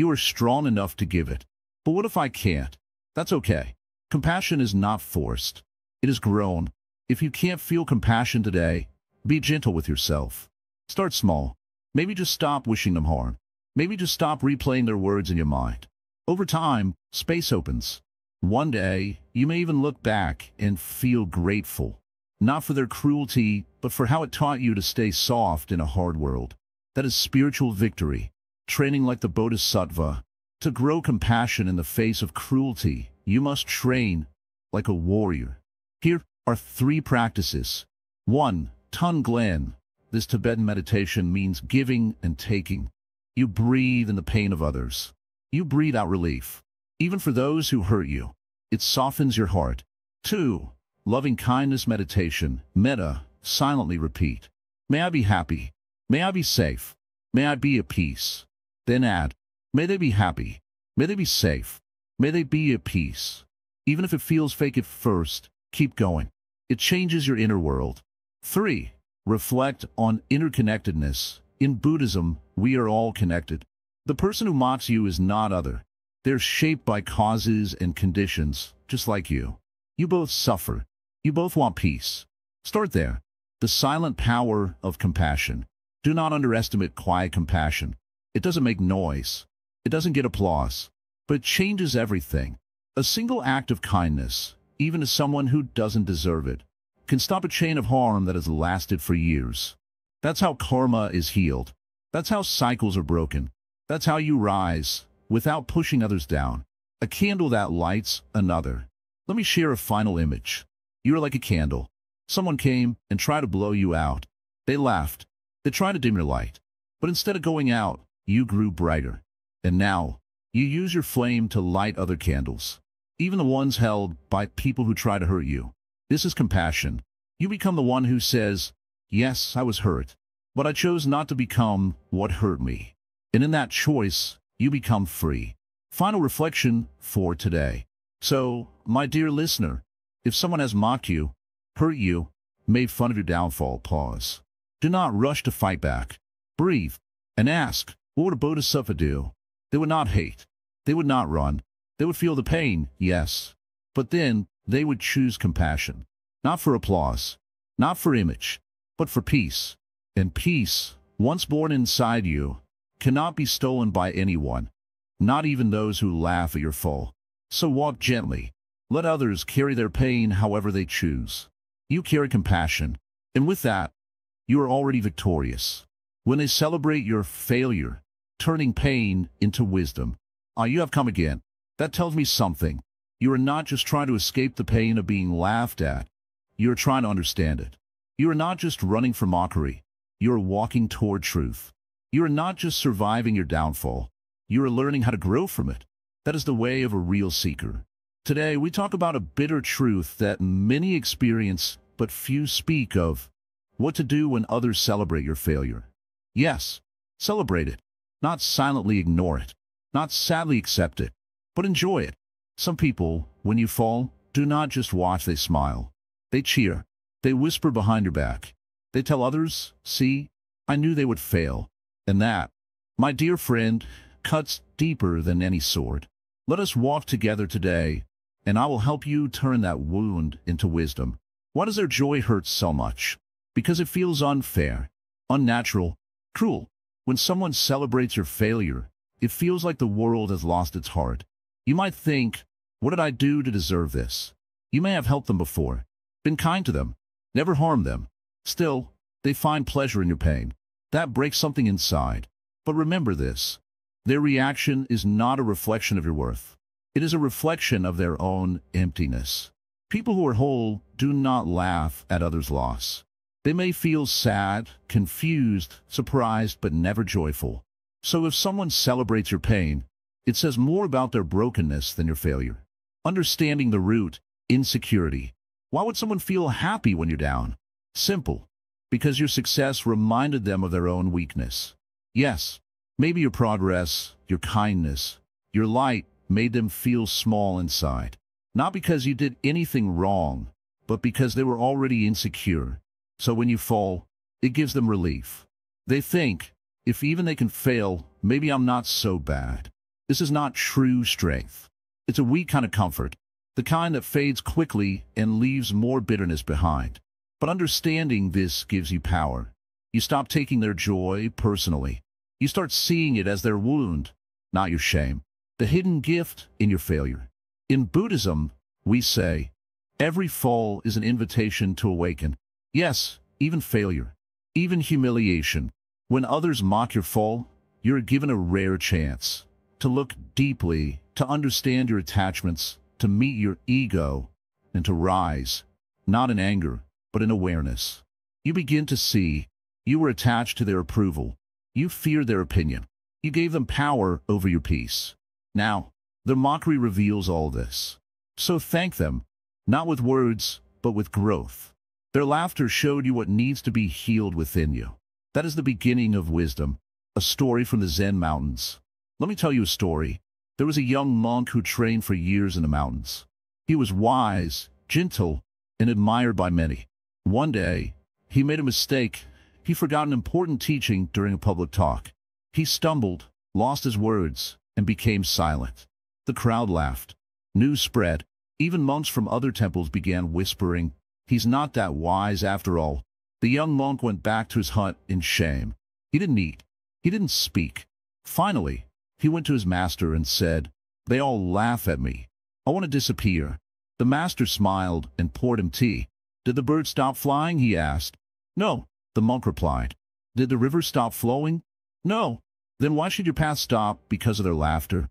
are strong enough to give it. But what if I can't? That's okay. Compassion is not forced. It is grown. If you can't feel compassion today, be gentle with yourself. Start small. Maybe just stop wishing them harm. Maybe just stop replaying their words in your mind. Over time, space opens. One day, you may even look back and feel grateful. Not for their cruelty, but for how it taught you to stay soft in a hard world. That is spiritual victory. Training like the Bodhisattva. To grow compassion in the face of cruelty, you must train like a warrior. Here are 3 practices. 1. Tonglen. This Tibetan meditation means giving and taking. You breathe in the pain of others. You breathe out relief. Even for those who hurt you. It softens your heart. 2. Loving kindness meditation. Metta. Silently repeat. May I be happy. May I be safe. May I be at peace. Then add, may they be happy. May they be safe. May they be at peace. Even if it feels fake at first, keep going. It changes your inner world. 3. Reflect on interconnectedness. In Buddhism, we are all connected. The person who mocks you is not other. They're shaped by causes and conditions, just like you. You both suffer. You both want peace. Start there. The silent power of compassion. Do not underestimate quiet compassion. It doesn't make noise. It doesn't get applause. But it changes everything. A single act of kindness, even to someone who doesn't deserve it, can stop a chain of harm that has lasted for years. That's how karma is healed. That's how cycles are broken. That's how you rise, without pushing others down. A candle that lights another. Let me share a final image. You are like a candle. Someone came and tried to blow you out. They laughed. They tried to dim your light. But instead of going out, you grew brighter. And now, you use your flame to light other candles, even the ones held by people who try to hurt you. This is compassion. You become the one who says, yes, I was hurt, but I chose not to become what hurt me. And in that choice, you become free. Final reflection for today. So, my dear listener, if someone has mocked you, hurt you, made fun of your downfall, pause. Do not rush to fight back. Breathe and ask, what would a bodhisattva do? They would not hate. They would not run. They would feel the pain, yes. But then they would choose compassion. Not for applause, not for image, but for peace. And peace, once born inside you, cannot be stolen by anyone, not even those who laugh at your fall. So walk gently. Let others carry their pain however they choose. You carry compassion, and with that, you are already victorious. When they celebrate your failure, turning pain into wisdom, you have come again. That tells me something. You are not just trying to escape the pain of being laughed at. You are trying to understand it. You are not just running from mockery. You are walking toward truth. You are not just surviving your downfall. You are learning how to grow from it. That is the way of a real seeker. Today, we talk about a bitter truth that many experience, but few speak of. What to do when others celebrate your failure. Yes, celebrate it. Not silently ignore it. Not sadly accept it, but enjoy it. Some people, when you fall, do not just watch, they smile. They cheer. They whisper behind your back. They tell others, see, I knew they would fail. And that, my dear friend, cuts deeper than any sword. Let us walk together today, and I will help you turn that wound into wisdom. Why does their joy hurt so much? Because it feels unfair, unnatural, cruel. When someone celebrates your failure, it feels like the world has lost its heart. You might think, what did I do to deserve this? You may have helped them before, been kind to them, never harmed them. Still, they find pleasure in your pain. That breaks something inside. But remember this, their reaction is not a reflection of your worth. It is a reflection of their own emptiness. People who are whole do not laugh at others' loss. They may feel sad, confused, surprised, but never joyful. So if someone celebrates your pain, it says more about their brokenness than your failure. Understanding the root, insecurity. Why would someone feel happy when you're down? Simple. Because your success reminded them of their own weakness. Yes, maybe your progress, your kindness, your light made them feel small inside. Not because you did anything wrong, but because they were already insecure. So when you fall, it gives them relief. They think, if even they can fail, maybe I'm not so bad. This is not true strength. It's a weak kind of comfort, the kind that fades quickly and leaves more bitterness behind. But understanding this gives you power. You stop taking their joy personally. You start seeing it as their wound, not your shame, the hidden gift in your failure. In Buddhism, we say, every fall is an invitation to awaken. Yes, even failure, even humiliation. When others mock your fall, you're given a rare chance to look deeply, to understand your attachments, to meet your ego, and to rise, not in anger, but in awareness. You begin to see you were attached to their approval. You feared their opinion. You gave them power over your peace. Now, their mockery reveals all this. So thank them, not with words, but with growth. Their laughter showed you what needs to be healed within you. That is the beginning of wisdom, A story from the Zen mountains. Let me tell you a story. There was a young monk who trained for years in the mountains. He was wise, gentle, and admired by many. One day, he made a mistake. He forgot an important teaching during a public talk. He stumbled, lost his words, and became silent. The crowd laughed. News spread. Even monks from other temples began whispering, "He's not that wise after all." The young monk went back to his hut in shame. He didn't eat. He didn't speak. Finally, he went to his master and said, "They all laugh at me. I want to disappear." The master smiled and poured him tea. "Did the bird stop flying?" he asked. "No," the monk replied. "Did the river stop flowing?" "No." "Then why should your path stop because of their laughter?"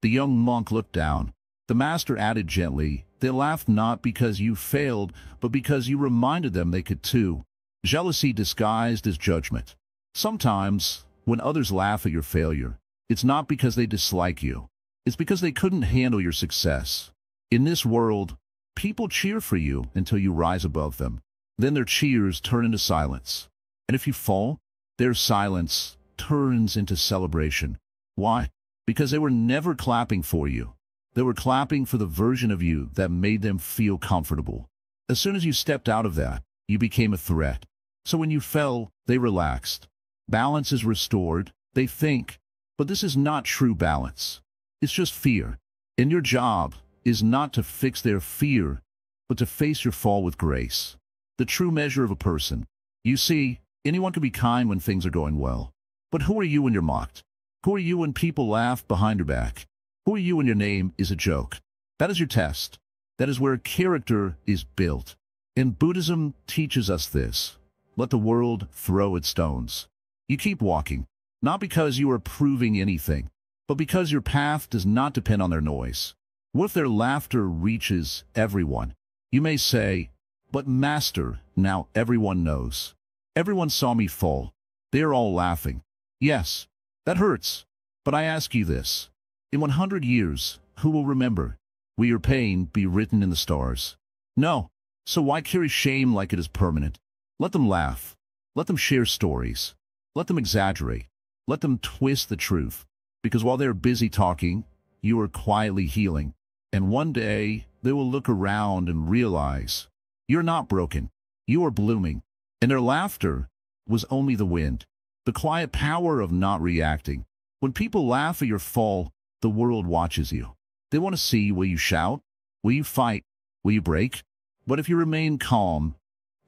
The young monk looked down. The master added gently, "They laughed not because you failed, but because you reminded them they could too." Jealousy disguised as judgment. Sometimes, when others laugh at your failure, it's not because they dislike you. It's because they couldn't handle your success. In this world, people cheer for you until you rise above them. Then their cheers turn into silence. And if you fall, their silence turns into celebration. Why? Because they were never clapping for you. They were clapping for the version of you that made them feel comfortable. As soon as you stepped out of that, you became a threat. So when you fell, they relaxed. Balance is restored, they think, but this is not true balance. It's just fear. And your job is not to fix their fear, but to face your fall with grace. The true measure of a person. You see, anyone can be kind when things are going well. But who are you when you're mocked? Who are you when people laugh behind your back? Who are you when your name is a joke? That is your test. That is where character is built. And Buddhism teaches us this. Let the world throw its stones. You keep walking, not because you are proving anything, but because your path does not depend on their noise. What if their laughter reaches everyone? You may say, "But Master, now everyone knows. Everyone saw me fall. They are all laughing." Yes, that hurts. But I ask you this. In 100 years, who will remember? Will your pain be written in the stars? No. So why carry shame like it is permanent? Let them laugh. Let them share stories. Let them exaggerate. Let them twist the truth. Because while they're busy talking, you are quietly healing. And one day, they will look around and realize, you're not broken. You are blooming. And their laughter was only the wind. The quiet power of not reacting. When people laugh at your fall, the world watches you. They want to see, will you shout? Will you fight? Will you break? But if you remain calm,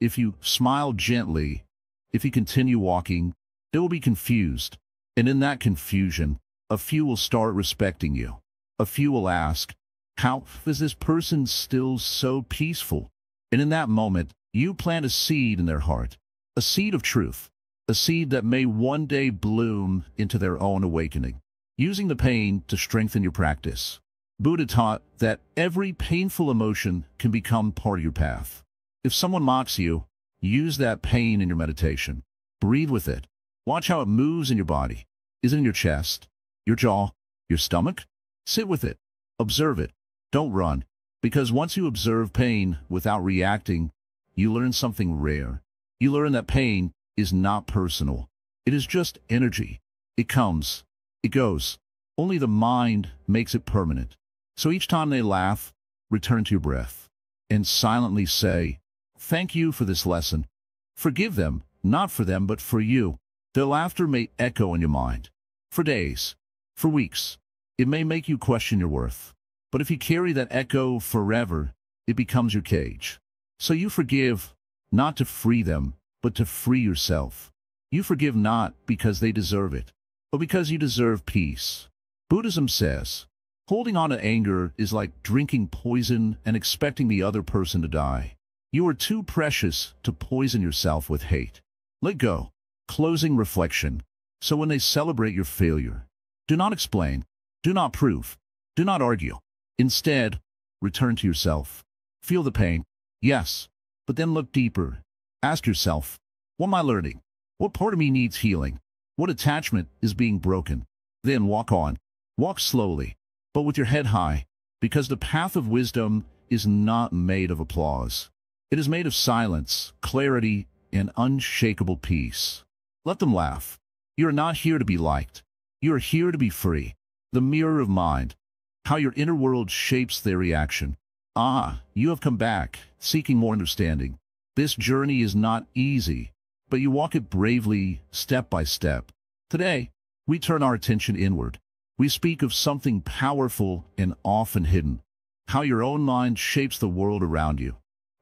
if you smile gently, if you continue walking, they will be confused. And in that confusion, a few will start respecting you. A few will ask, how is this person still so peaceful? And in that moment, you plant a seed in their heart, a seed of truth, a seed that may one day bloom into their own awakening. Using the pain to strengthen your practice. Buddha taught that every painful emotion can become part of your path. If someone mocks you, use that pain in your meditation. Breathe with it. Watch how it moves in your body. Is it in your chest, your jaw, your stomach? Sit with it. Observe it. Don't run. Because once you observe pain without reacting, you learn something rare. You learn that pain is not personal. It is just energy. It comes. It goes. Only the mind makes it permanent. So each time they laugh, return to your breath and silently say, thank you for this lesson. Forgive them, not for them, but for you. Their laughter may echo in your mind. For days, for weeks, it may make you question your worth. But if you carry that echo forever, it becomes your cage. So you forgive, not to free them, but to free yourself. You forgive not because they deserve it, but because you deserve peace. Buddhism says, holding on to anger is like drinking poison and expecting the other person to die. You are too precious to poison yourself with hate. Let go. Closing reflection. So when they celebrate your failure, do not explain, do not prove, do not argue. Instead, return to yourself. Feel the pain, yes, but then look deeper. Ask yourself, what am I learning? What part of me needs healing? What attachment is being broken? Then walk on. Walk slowly, but with your head high, because the path of wisdom is not made of applause. It is made of silence, clarity, and unshakable peace. Let them laugh. You are not here to be liked. You are here to be free. The mirror of mind. How your inner world shapes their reaction. Ah, you have come back, seeking more understanding. This journey is not easy, but you walk it bravely, step by step. Today, we turn our attention inward. We speak of something powerful and often hidden. How your own mind shapes the world around you,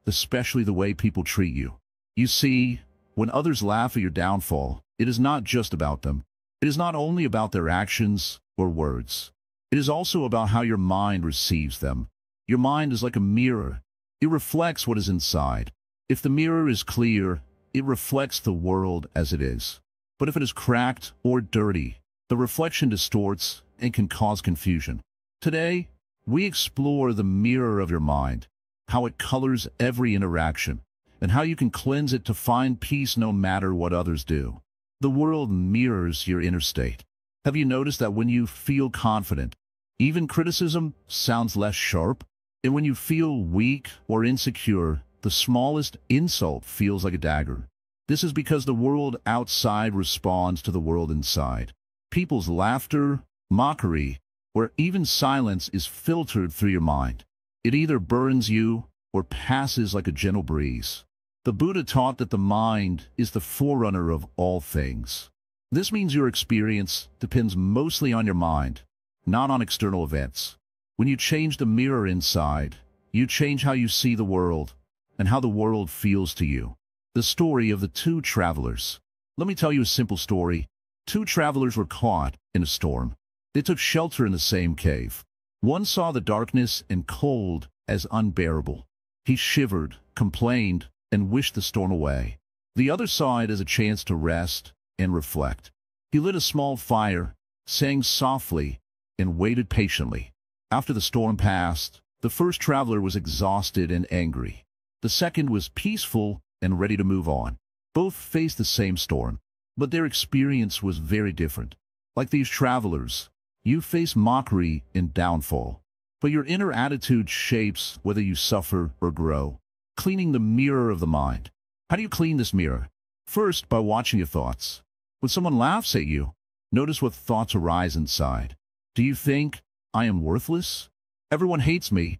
especially the way people treat you. You see, when others laugh at your downfall, it is not just about them. It is not only about their actions or words. It is also about how your mind receives them. Your mind is like a mirror. It reflects what is inside. If the mirror is clear, it reflects the world as it is. But if it is cracked or dirty, the reflection distorts and can cause confusion. Today, we explore the mirror of your mind, how it colors every interaction, and how you can cleanse it to find peace no matter what others do. The world mirrors your inner state. Have you noticed that when you feel confident, even criticism sounds less sharp? And when you feel weak or insecure, the smallest insult feels like a dagger. This is because the world outside responds to the world inside. People's laughter, mockery, or even silence is filtered through your mind. It either burns you or passes like a gentle breeze. The Buddha taught that the mind is the forerunner of all things. This means your experience depends mostly on your mind, not on external events. When you change the mirror inside, you change how you see the world and how the world feels to you. The story of the two travelers. Let me tell you a simple story. Two travelers were caught in a storm. They took shelter in the same cave. One saw the darkness and cold as unbearable. He shivered, complained, and wished the storm away. The other saw it as a chance to rest and reflect. He lit a small fire, sang softly, and waited patiently. After the storm passed, the first traveler was exhausted and angry. The second was peaceful and ready to move on. Both faced the same storm, but their experience was very different. Like these travelers, you face mockery and downfall, but your inner attitude shapes whether you suffer or grow. Cleaning the mirror of the mind. How do you clean this mirror? First, by watching your thoughts. When someone laughs at you, notice what thoughts arise inside. Do you think, I am worthless? Everyone hates me.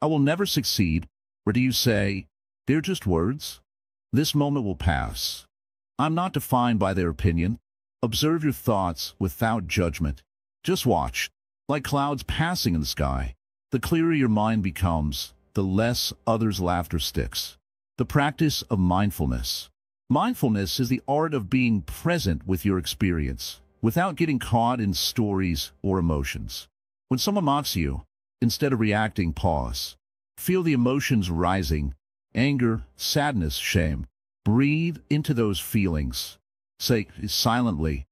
I will never succeed. Or do you say, they're just words? This moment will pass. I'm not defined by their opinion. Observe your thoughts without judgment. Just watch, like clouds passing in the sky. The clearer your mind becomes, the less others' laughter sticks. The practice of mindfulness. Mindfulness is the art of being present with your experience, without getting caught in stories or emotions. When someone mocks you, instead of reacting, pause. Feel the emotions rising, anger, sadness, shame. Breathe into those feelings. Say silently,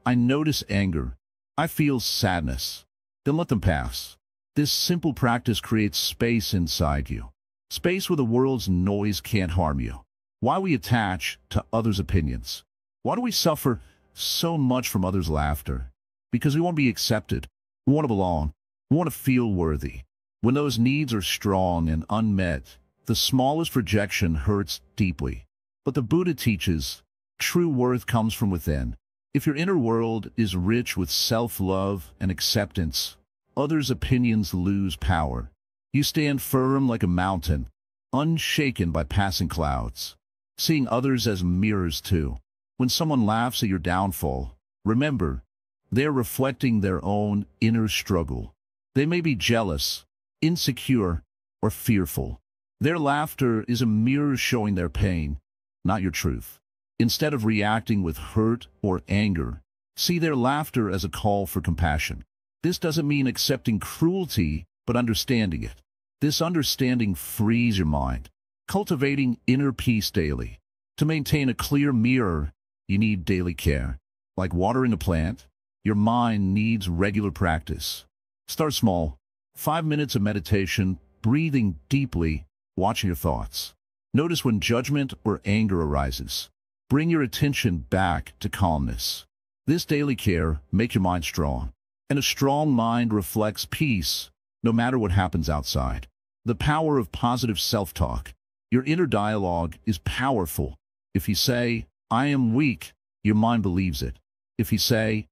I notice anger. I feel sadness. Then let them pass. This simple practice creates space inside you. Space where the world's noise can't harm you. Why we attach to others' opinions. Why do we suffer so much from others' laughter? Because we want to be accepted. We want to belong. We want to feel worthy. When those needs are strong and unmet, the smallest rejection hurts deeply. But the Buddha teaches, true worth comes from within. If your inner world is rich with self-love and acceptance, others' opinions lose power. You stand firm like a mountain, unshaken by passing clouds, seeing others as mirrors too. When someone laughs at your downfall, remember, they're reflecting their own inner struggle. They may be jealous, insecure, or fearful. Their laughter is a mirror showing their pain, not your truth. Instead of reacting with hurt or anger, see their laughter as a call for compassion. This doesn't mean accepting cruelty, but understanding it. This understanding frees your mind. Cultivating inner peace daily. To maintain a clear mirror, you need daily care. Like watering a plant, your mind needs regular practice. Start small. 5 minutes of meditation, breathing deeply, watching your thoughts. Notice when judgment or anger arises. Bring your attention back to calmness. This daily care makes your mind strong. And a strong mind reflects peace, no matter what happens outside. The power of positive self-talk. Your inner dialogue is powerful. If you say, I am weak, your mind believes it. If you say,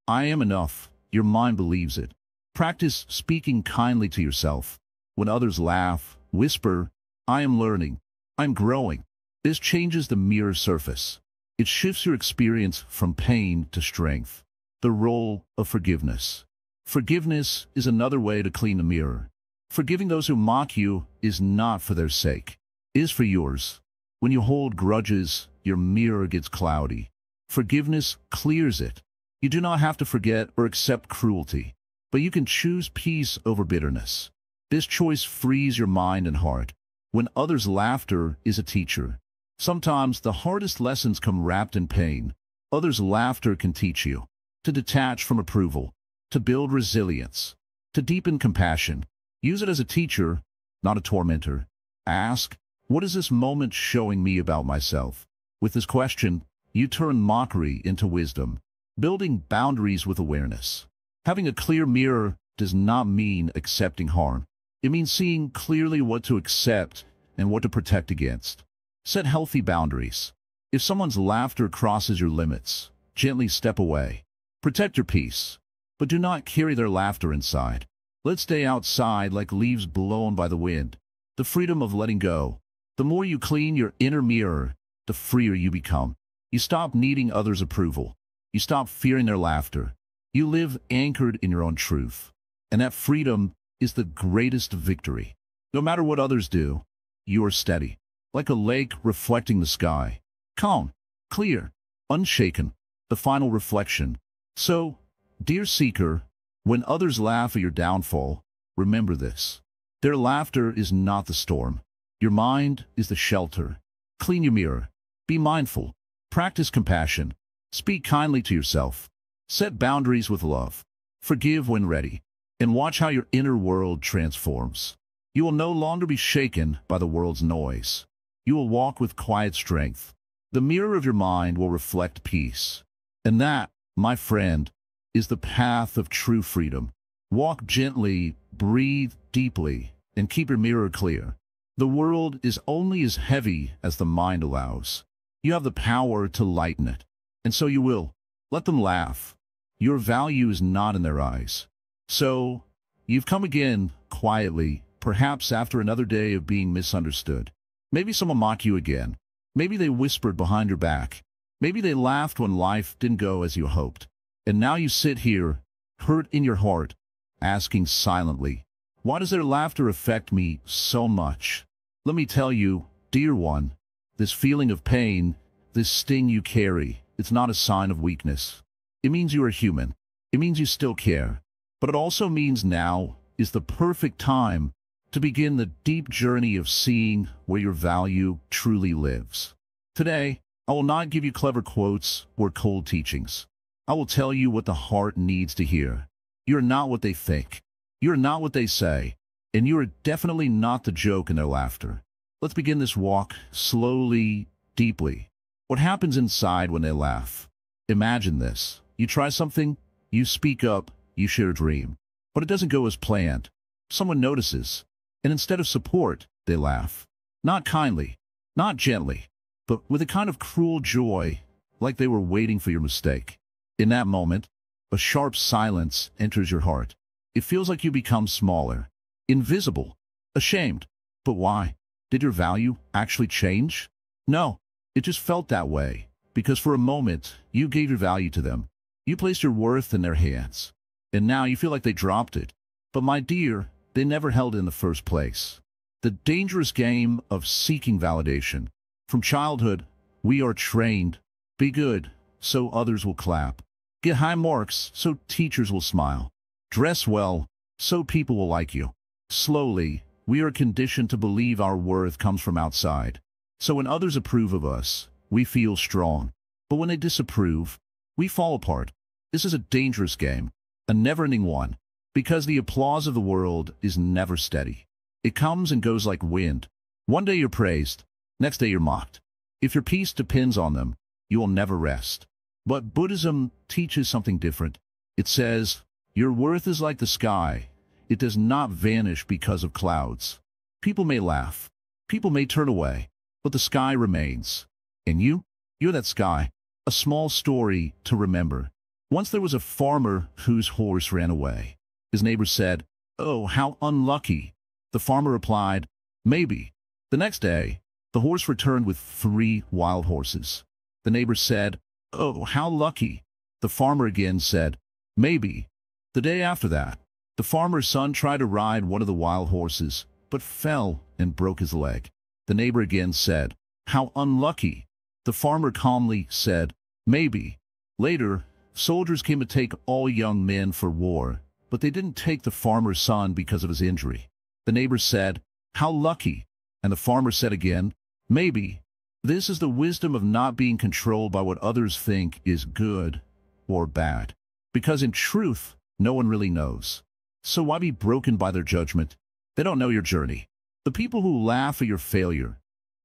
I am enough, your mind believes it. Practice speaking kindly to yourself. When others laugh, whisper, I am learning, I'm growing. This changes the mirror surface. It shifts your experience from pain to strength. The role of forgiveness. Forgiveness is another way to clean the mirror. Forgiving those who mock you is not for their sake. It is for yours. When you hold grudges, your mirror gets cloudy. Forgiveness clears it. You do not have to forget or accept cruelty, but you can choose peace over bitterness. This choice frees your mind and heart. When others' laughter is a teacher. Sometimes the hardest lessons come wrapped in pain. Others' laughter can teach you to detach from approval, to build resilience, to deepen compassion. Use it as a teacher, not a tormentor. Ask, what is this moment showing me about myself? With this question, you turn mockery into wisdom, building boundaries with awareness. Having a clear mirror does not mean accepting harm. It means seeing clearly what to accept and what to protect against. Set healthy boundaries. If someone's laughter crosses your limits, gently step away. Protect your peace, but do not carry their laughter inside. Let stay outside like leaves blown by the wind. The freedom of letting go. The more you clean your inner mirror, the freer you become. You stop needing others' approval. You stop fearing their laughter. You live anchored in your own truth. And that freedom is the greatest victory. No matter what others do, you are steady, like a lake reflecting the sky. Calm, clear, unshaken, the final reflection. So, dear seeker, when others laugh at your downfall, remember this. Their laughter is not the storm. Your mind is the shelter. Clean your mirror. Be mindful. Practice compassion. Speak kindly to yourself. Set boundaries with love. Forgive when ready. And watch how your inner world transforms. You will no longer be shaken by the world's noise. You will walk with quiet strength. The mirror of your mind will reflect peace. And that, my friend, is the path of true freedom. Walk gently, breathe deeply, and keep your mirror clear. The world is only as heavy as the mind allows. You have the power to lighten it. And so you will. Let them laugh. Your value is not in their eyes. So, you've come again, quietly, perhaps after another day of being misunderstood. Maybe someone mocked you again. Maybe they whispered behind your back. Maybe they laughed when life didn't go as you hoped. And now you sit here, hurt in your heart, asking silently, why does their laughter affect me so much? Let me tell you, dear one, this feeling of pain, this sting you carry, it's not a sign of weakness. It means you are human. It means you still care. But it also means now is the perfect time to begin the deep journey of seeing where your value truly lives. Today, I will not give you clever quotes or cold teachings. I will tell you what the heart needs to hear. You are not what they think. You are not what they say. And you are definitely not the joke in their laughter. Let's begin this walk slowly, deeply. What happens inside when they laugh? Imagine this. You try something, you speak up, you share a dream. But it doesn't go as planned. Someone notices. And instead of support, they laugh. Not kindly, not gently, but with a kind of cruel joy, like they were waiting for your mistake. In that moment, a sharp silence enters your heart. It feels like you become smaller, invisible, ashamed. But why? Did your value actually change? No, it just felt that way, because for a moment, you gave your value to them. You placed your worth in their hands, and now you feel like they dropped it. But my dear, they never held it in the first place. The dangerous game of seeking validation. From childhood, we are trained, be good, so others will clap. Get high marks, so teachers will smile. Dress well, so people will like you. Slowly, we are conditioned to believe our worth comes from outside. So when others approve of us, we feel strong. But when they disapprove, we fall apart. This is a dangerous game, a never-ending one, because the applause of the world is never steady. It comes and goes like wind. One day you're praised, next day you're mocked. If your peace depends on them, you will never rest. But Buddhism teaches something different. It says, your worth is like the sky. It does not vanish because of clouds. People may laugh. People may turn away. But the sky remains. And you're that sky. A small story to remember. Once there was a farmer whose horse ran away. His neighbor said, "Oh, how unlucky." The farmer replied, "Maybe." The next day, the horse returned with 3 wild horses. The neighbor said, "Oh, how lucky." The farmer again said, "Maybe." The day after that, the farmer's son tried to ride one of the wild horses, but fell and broke his leg. The neighbor again said, "How unlucky." The farmer calmly said, "Maybe." Later, soldiers came to take all young men for war, but they didn't take the farmer's son because of his injury. The neighbor said, "How lucky." And the farmer said again, "Maybe." This is the wisdom of not being controlled by what others think is good or bad. Because in truth, no one really knows. So why be broken by their judgment? They don't know your journey. The people who laugh at your failure,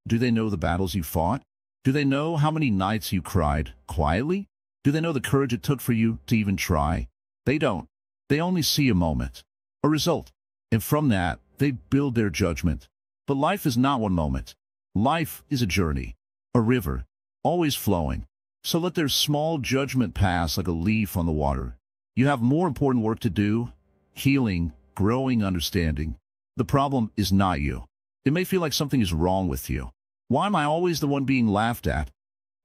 do they know the battles you fought? Do they know how many nights you cried quietly? Do they know the courage it took for you to even try? They don't. They only see a moment, a result, and from that, they build their judgment. But life is not one moment. Life is a journey, a river, always flowing. So let their small judgment pass like a leaf on the water. You have more important work to do: healing, growing, understanding. The problem is not you. It may feel like something is wrong with you. Why am I always the one being laughed at?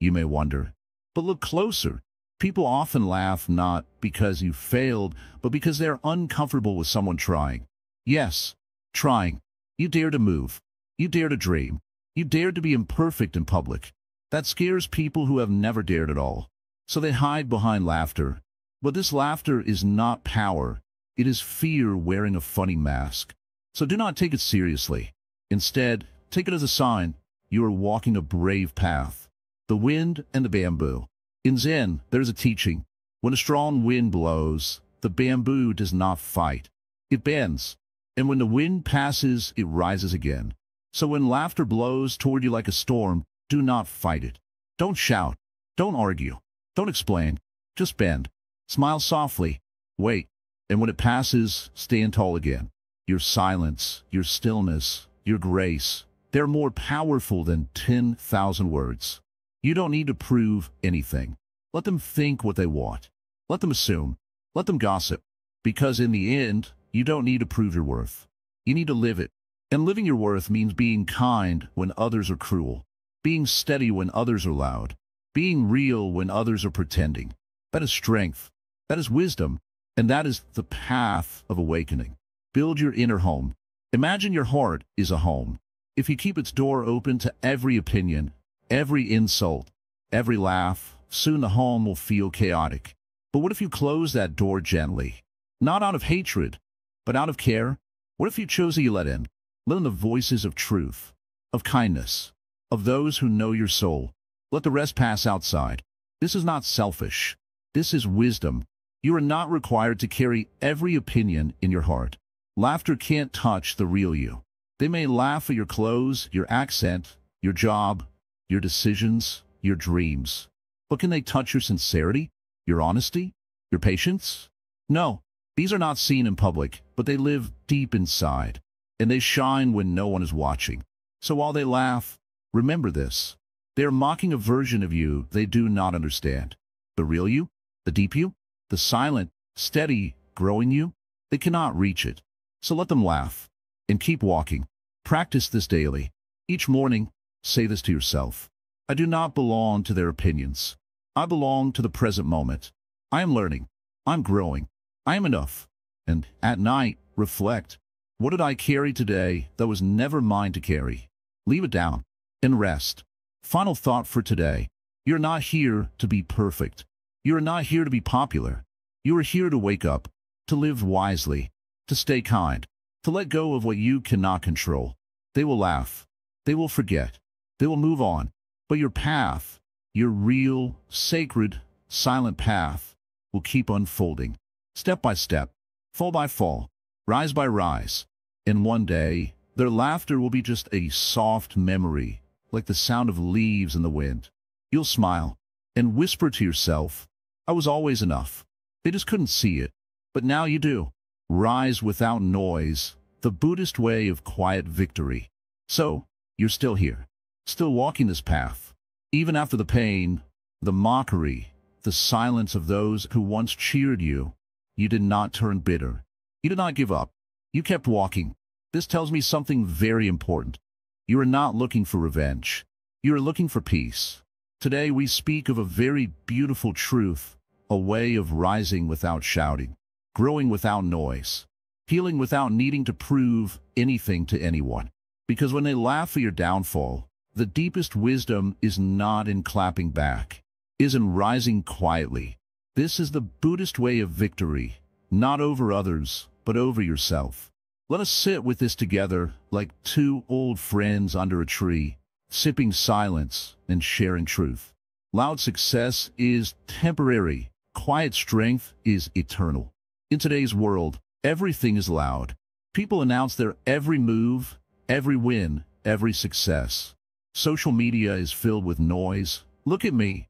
You may wonder. But look closer. People often laugh not because you failed, but because they're uncomfortable with someone trying. Yes, trying. You dare to move. You dare to dream. You dare to be imperfect in public. That scares people who have never dared at all. So they hide behind laughter. But this laughter is not power. It is fear wearing a funny mask. So do not take it seriously. Instead, take it as a sign you are walking a brave path. The wind and the bamboo. In Zen, there is a teaching. When a strong wind blows, the bamboo does not fight. It bends. And when the wind passes, it rises again. So when laughter blows toward you like a storm, do not fight it. Don't shout. Don't argue. Don't explain. Just bend. Smile softly. Wait. And when it passes, stand tall again. Your silence, your stillness, your grace, they're more powerful than 10,000 words. You don't need to prove anything. Let them think what they want. Let them assume. Let them gossip. Because in the end, you don't need to prove your worth. You need to live it. And living your worth means being kind when others are cruel, being steady when others are loud, being real when others are pretending. That is strength. That is wisdom. And that is the path of awakening. Build your inner home. Imagine your heart is a home. If you keep its door open to every opinion, every insult, every laugh, soon the home will feel chaotic. But what if you close that door gently? Not out of hatred, but out of care? What if you chose to let in? Let in the voices of truth, of kindness, of those who know your soul. Let the rest pass outside. This is not selfish. This is wisdom. You are not required to carry every opinion in your heart. Laughter can't touch the real you. They may laugh at your clothes, your accent, your job, your decisions, your dreams. But can they touch your sincerity, your honesty, your patience? No, these are not seen in public, but they live deep inside. And they shine when no one is watching. So while they laugh, remember this. They are mocking a version of you they do not understand. The real you, the deep you, the silent, steady, growing you, they cannot reach it. So let them laugh and keep walking. Practice this daily. Each morning, say this to yourself. I do not belong to their opinions. I belong to the present moment. I am learning. I'm growing. I am enough. And at night, reflect. What did I carry today that was never mine to carry? Leave it down and rest. Final thought for today. You're not here to be perfect. You are not here to be popular. You are here to wake up, to live wisely, to stay kind, to let go of what you cannot control. They will laugh. They will forget. They will move on. But your path, your real, sacred, silent path, will keep unfolding. Step by step, fall by fall, rise by rise. And one day, their laughter will be just a soft memory, like the sound of leaves in the wind. You'll smile and whisper to yourself, I was always enough. They just couldn't see it. But now you do. Rise without noise, the Buddhist way of quiet victory. So, you're still here, still walking this path. Even after the pain, the mockery, the silence of those who once cheered you. You did not turn bitter. You did not give up. You kept walking. This tells me something very important. You are not looking for revenge. You are looking for peace. Today we speak of a very beautiful truth, a way of rising without shouting, growing without noise, healing without needing to prove anything to anyone. Because when they laugh at your downfall, the deepest wisdom is not in clapping back, is in rising quietly. This is the Buddhist way of victory, not over others, but over yourself. Let us sit with this together like two old friends under a tree, sipping silence and sharing truth. Loud success is temporary. Quiet strength is eternal. In today's world, everything is loud. People announce their every move, every win, every success. Social media is filled with noise. Look at me.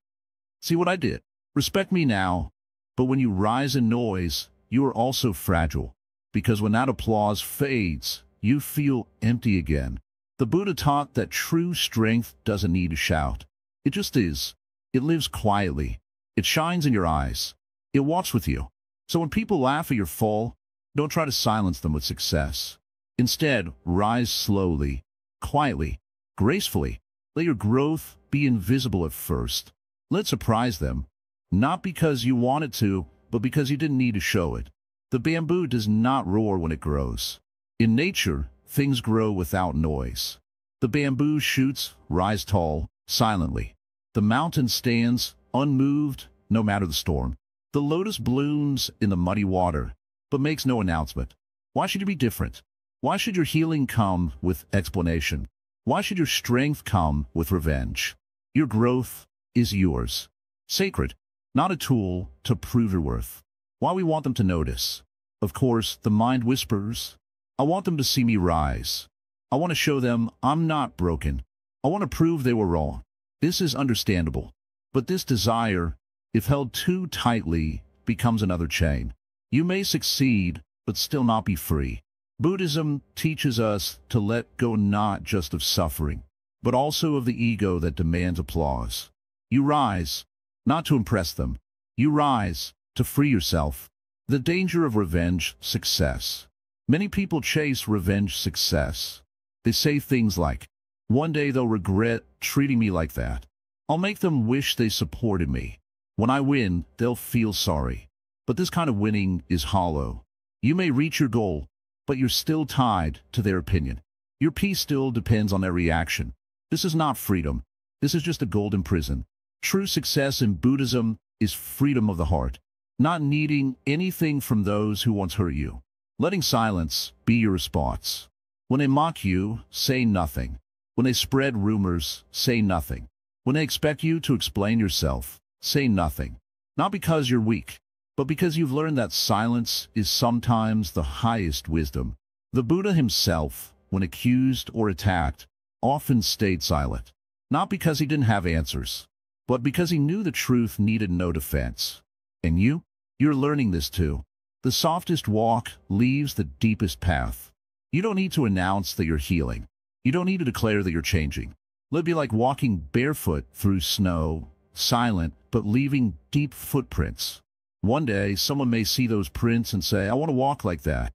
See what I did. Respect me now. But when you rise in noise, you are also fragile. Because when that applause fades, you feel empty again. The Buddha taught that true strength doesn't need to shout. It just is. It lives quietly. It shines in your eyes. It walks with you. So when people laugh at your fall, don't try to silence them with success. Instead, rise slowly, quietly, gracefully. Let your growth be invisible at first. Let surprise them, not because you wanted to, but because you didn't need to show it. The bamboo does not roar when it grows. In nature, things grow without noise. The bamboo shoots rise tall, silently. The mountain stands unmoved, no matter the storm. The lotus blooms in the muddy water, but makes no announcement. Why should you be different? Why should your healing come with explanation? Why should your strength come with revenge? Your growth is yours. Sacred, not a tool to prove your worth. Why we want them to notice? Of course, the mind whispers, I want them to see me rise. I want to show them I'm not broken. I want to prove they were wrong. This is understandable. But this desire, if held too tightly, becomes another chain. You may succeed, but still not be free. Buddhism teaches us to let go not just of suffering, but also of the ego that demands applause. You rise, not to impress them. You rise to free yourself. The danger of revenge success. Many people chase revenge success. They say things like, one day they'll regret treating me like that. I'll make them wish they supported me. When I win, they'll feel sorry. But this kind of winning is hollow. You may reach your goal, but you're still tied to their opinion. Your peace still depends on their reaction. This is not freedom. This is just a golden prison. True success in Buddhism is freedom of the heart, not needing anything from those who once hurt you. Letting silence be your response. When they mock you, say nothing. When they spread rumors, say nothing. When they expect you to explain yourself, say nothing. Not because you're weak, but because you've learned that silence is sometimes the highest wisdom. The Buddha himself, when accused or attacked, often stayed silent. Not because he didn't have answers, but because he knew the truth needed no defense. And you're learning this too. The softest walk leaves the deepest path. You don't need to announce that you're healing. You don't need to declare that you're changing. Let it be like walking barefoot through snow, silent, but leaving deep footprints. One day, someone may see those prints and say, I want to walk like that.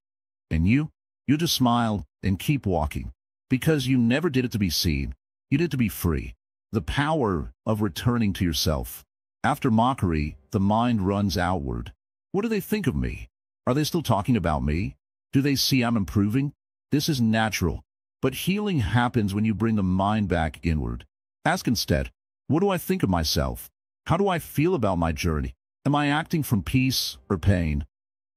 And you just smile and keep walking. Because you never did it to be seen. You did it to be free. The power of returning to yourself. After mockery, the mind runs outward. What do they think of me? Are they still talking about me? Do they see I'm improving? This is natural. But healing happens when you bring the mind back inward. Ask instead, what do I think of myself? How do I feel about my journey? Am I acting from peace or pain?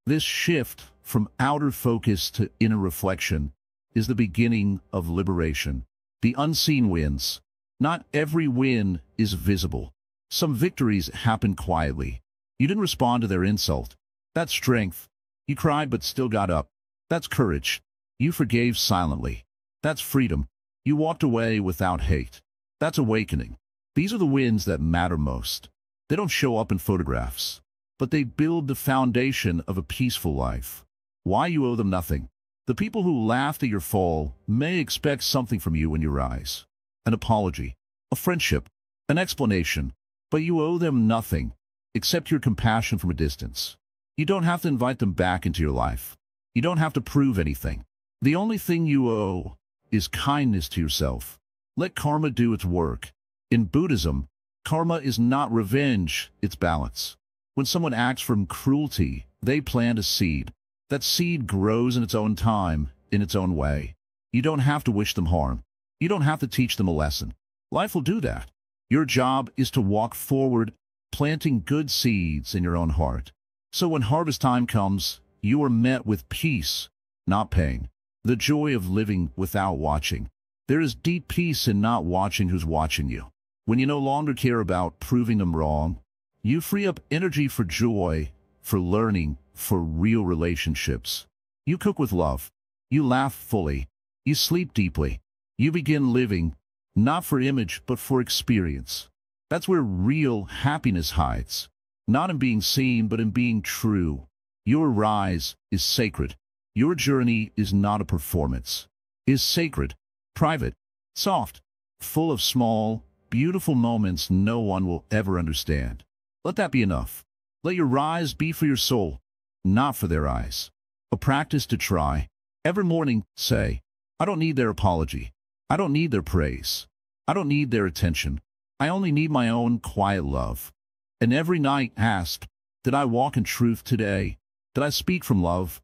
This shift from outer focus to inner reflection is the beginning of liberation. The unseen wins. Not every win is visible. Some victories happen quietly. You didn't respond to their insult. That's strength. You cried but still got up. That's courage. You forgave silently. That's freedom. You walked away without hate. That's awakening. These are the wins that matter most. They don't show up in photographs, but they build the foundation of a peaceful life. Why you owe them nothing. The people who laughed at your fall may expect something from you when you rise. An apology, a friendship, an explanation, but you owe them nothing. Accept your compassion from a distance. You don't have to invite them back into your life. You don't have to prove anything. The only thing you owe is kindness to yourself. Let karma do its work. In Buddhism, karma is not revenge, it's balance. When someone acts from cruelty, they plant a seed. That seed grows in its own time, in its own way. You don't have to wish them harm. You don't have to teach them a lesson. Life will do that. Your job is to walk forward, planting good seeds in your own heart. So when harvest time comes, you are met with peace, not pain. The joy of living without watching. There is deep peace in not watching who's watching you. When you no longer care about proving them wrong, you free up energy for joy, for learning, for real relationships. You cook with love. You laugh fully. You sleep deeply. You begin living, not for image, but for experience. That's where real happiness hides. Not in being seen, but in being true. Your rise is sacred. Your journey is not a performance. Is sacred, private, soft, full of small, beautiful moments no one will ever understand. Let that be enough. Let your rise be for your soul, not for their eyes. A practice to try. Every morning, say, I don't need their apology. I don't need their praise. I don't need their attention. I only need my own quiet love. And every night ask, did I walk in truth today? Did I speak from love?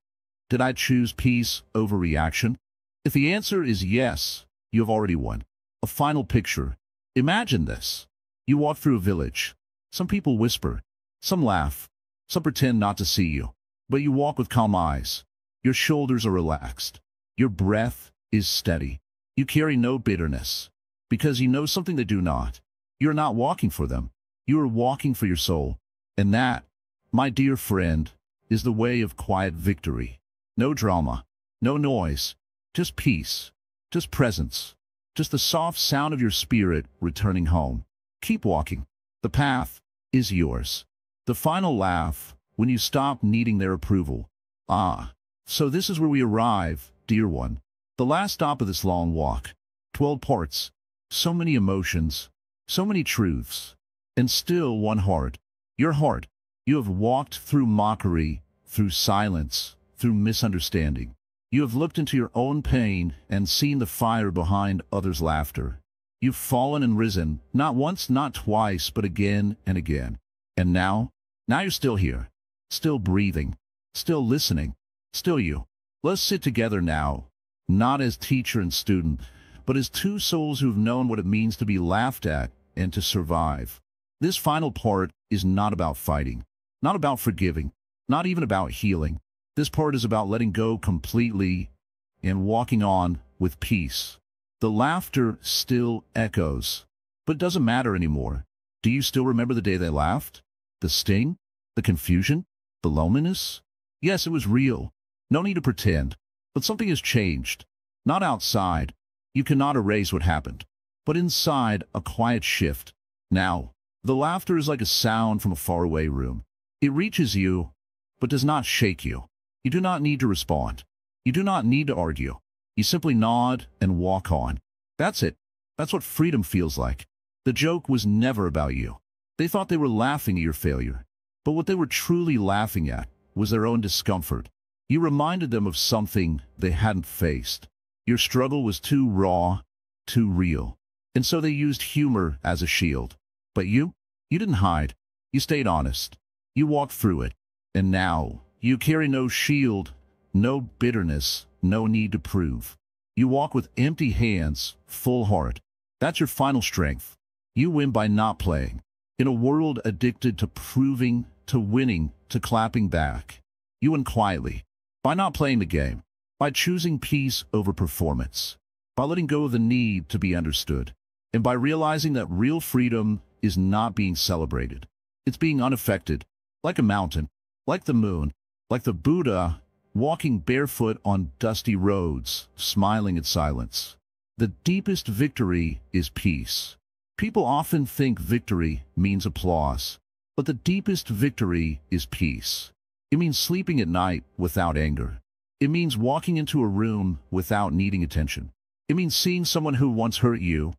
Did I choose peace over reaction? If the answer is yes, you have already won. A final picture. Imagine this. You walk through a village. Some people whisper. Some laugh. Some pretend not to see you. But you walk with calm eyes. Your shoulders are relaxed. Your breath is steady. You carry no bitterness. Because you know something they do not. You're not walking for them. You are walking for your soul. And that, my dear friend, is the way of quiet victory. No drama. No noise. Just peace. Just presence. Just the soft sound of your spirit returning home. Keep walking. The path is yours. The final laugh when you stop needing their approval. Ah, so this is where we arrive, dear one. The last stop of this long walk. 12 parts. So many emotions. So many truths. And still one heart. Your heart. You have walked through mockery, through silence, through misunderstanding. You have looked into your own pain and seen the fire behind others' laughter. You've fallen and risen, not once, not twice, but again and again. And now you're still here, still breathing, still listening, still you. Let's sit together now, not as teacher and student, but as two souls who've known what it means to be laughed at and to survive. This final part is not about fighting, not about forgiving, not even about healing. This part is about letting go completely and walking on with peace. The laughter still echoes, but it doesn't matter anymore. Do you still remember the day they laughed? The sting? The confusion? The loneliness? Yes, it was real. No need to pretend. But something has changed. Not outside. You cannot erase what happened. But inside, a quiet shift. Now, the laughter is like a sound from a faraway room. It reaches you, but does not shake you. You do not need to respond. You do not need to argue. You simply nod and walk on. That's it. That's what freedom feels like. The joke was never about you. They thought they were laughing at your failure. But what they were truly laughing at was their own discomfort. You reminded them of something they hadn't faced. Your struggle was too raw, too real. And so they used humor as a shield. But you didn't hide. You stayed honest. You walked through it. And now, you carry no shield, no bitterness, no need to prove. You walk with empty hands, full heart. That's your final strength. You win by not playing. In a world addicted to proving, to winning, to clapping back, you win quietly. By not playing the game. By choosing peace over performance. By letting go of the need to be understood. And by realizing that real freedom is not being celebrated. It's being unaffected. Like a mountain. Like the moon. Like the Buddha, walking barefoot on dusty roads, smiling at silence. The deepest victory is peace. People often think victory means applause, but the deepest victory is peace. It means sleeping at night without anger. It means walking into a room without needing attention. It means seeing someone who once hurt you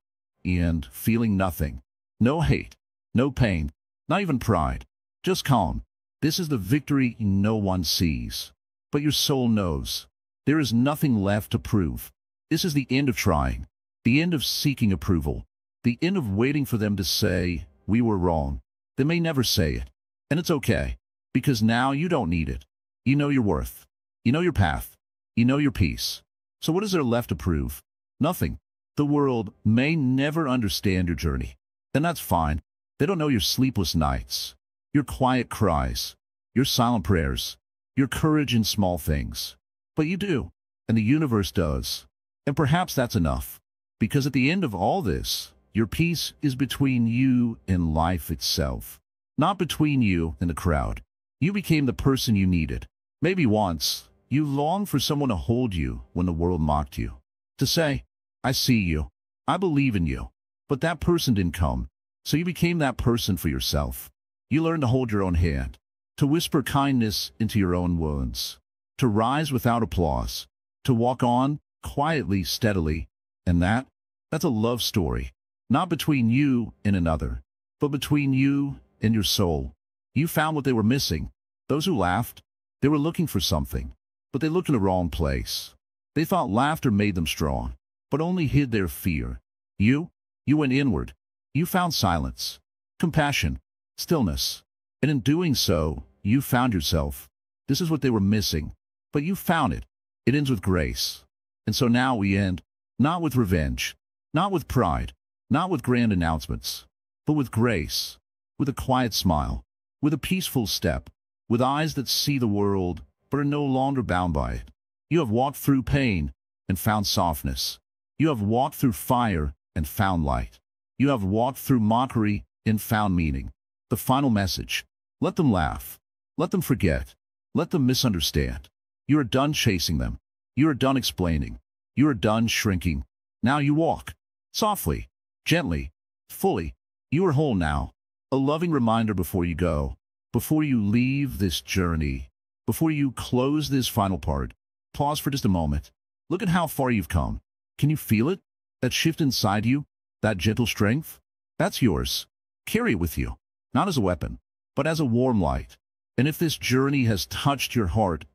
and feeling nothing. No hate, no pain, not even pride. Just calm. This is the victory no one sees. But your soul knows. There is nothing left to prove. This is the end of trying. The end of seeking approval. The end of waiting for them to say, we were wrong. They may never say it. And it's okay. Because now you don't need it. You know your worth. You know your path. You know your peace. So what is there left to prove? Nothing. The world may never understand your journey. And that's fine. They don't know your sleepless nights, your quiet cries, your silent prayers, your courage in small things. But you do, and the universe does. And perhaps that's enough. Because at the end of all this, your peace is between you and life itself. Not between you and the crowd. You became the person you needed. Maybe once, you longed for someone to hold you when the world mocked you. To say, I see you. I believe in you. But that person didn't come. So you became that person for yourself. You learned to hold your own hand. To whisper kindness into your own wounds. To rise without applause. To walk on, quietly, steadily. And that's a love story. Not between you and another, but between you and your soul. You found what they were missing. Those who laughed, they were looking for something. But they looked in the wrong place. They thought laughter made them strong, but only hid their fear. You went inward. You found silence, compassion, stillness. And in doing so, you found yourself. This is what they were missing. But you found it. It ends with grace. And so now we end, not with revenge, not with pride, not with grand announcements, but with grace, with a quiet smile, with a peaceful step, with eyes that see the world but are no longer bound by it. You have walked through pain and found softness. You have walked through fire and found light. You have walked through mockery and found meaning. The final message: let them laugh. Let them forget. Let them misunderstand. You are done chasing them. You are done explaining. You are done shrinking. Now you walk. Softly, gently, fully. You are whole now. A loving reminder before you go, before you leave this journey, before you close this final part. Pause for just a moment. Look at how far you've come. Can you feel it? That shift inside you? That gentle strength? That's yours. Carry it with you, not as a weapon, but as a warm light. And if this journey has touched your heart,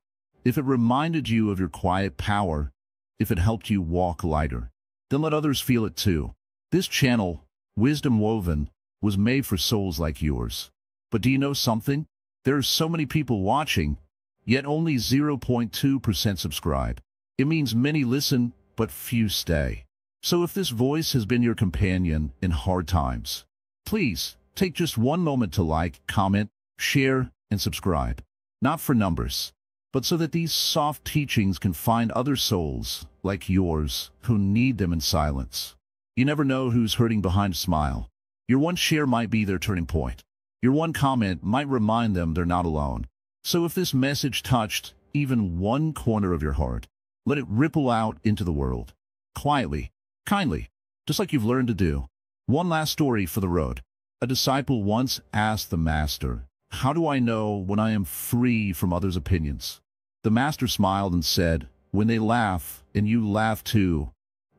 if it reminded you of your quiet power, if it helped you walk lighter, then let others feel it too. This channel, Wisdom Woven, was made for souls like yours. But do you know something? There are so many people watching, yet only 0.2% subscribe. It means many listen, but few stay. So if this voice has been your companion in hard times, please take just one moment to like, comment, share, and subscribe. Not for numbers, but so that these soft teachings can find other souls like yours who need them in silence. You never know who's hurting behind a smile. Your one share might be their turning point. Your one comment might remind them they're not alone. So if this message touched even one corner of your heart, let it ripple out into the world. Quietly, kindly, just like you've learned to do. One last story for the road. A disciple once asked the master, "How do I know when I am free from others' opinions?" The master smiled and said, "When they laugh, and you laugh too.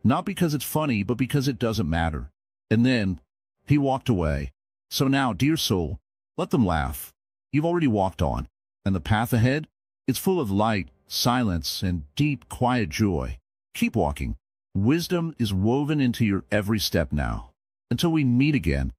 Not because it's funny, but because it doesn't matter." And then he walked away. So now, dear soul, let them laugh. You've already walked on, and the path ahead, it's full of light, silence, and deep, quiet joy. Keep walking. Wisdom is woven into your every step now. Until we meet again,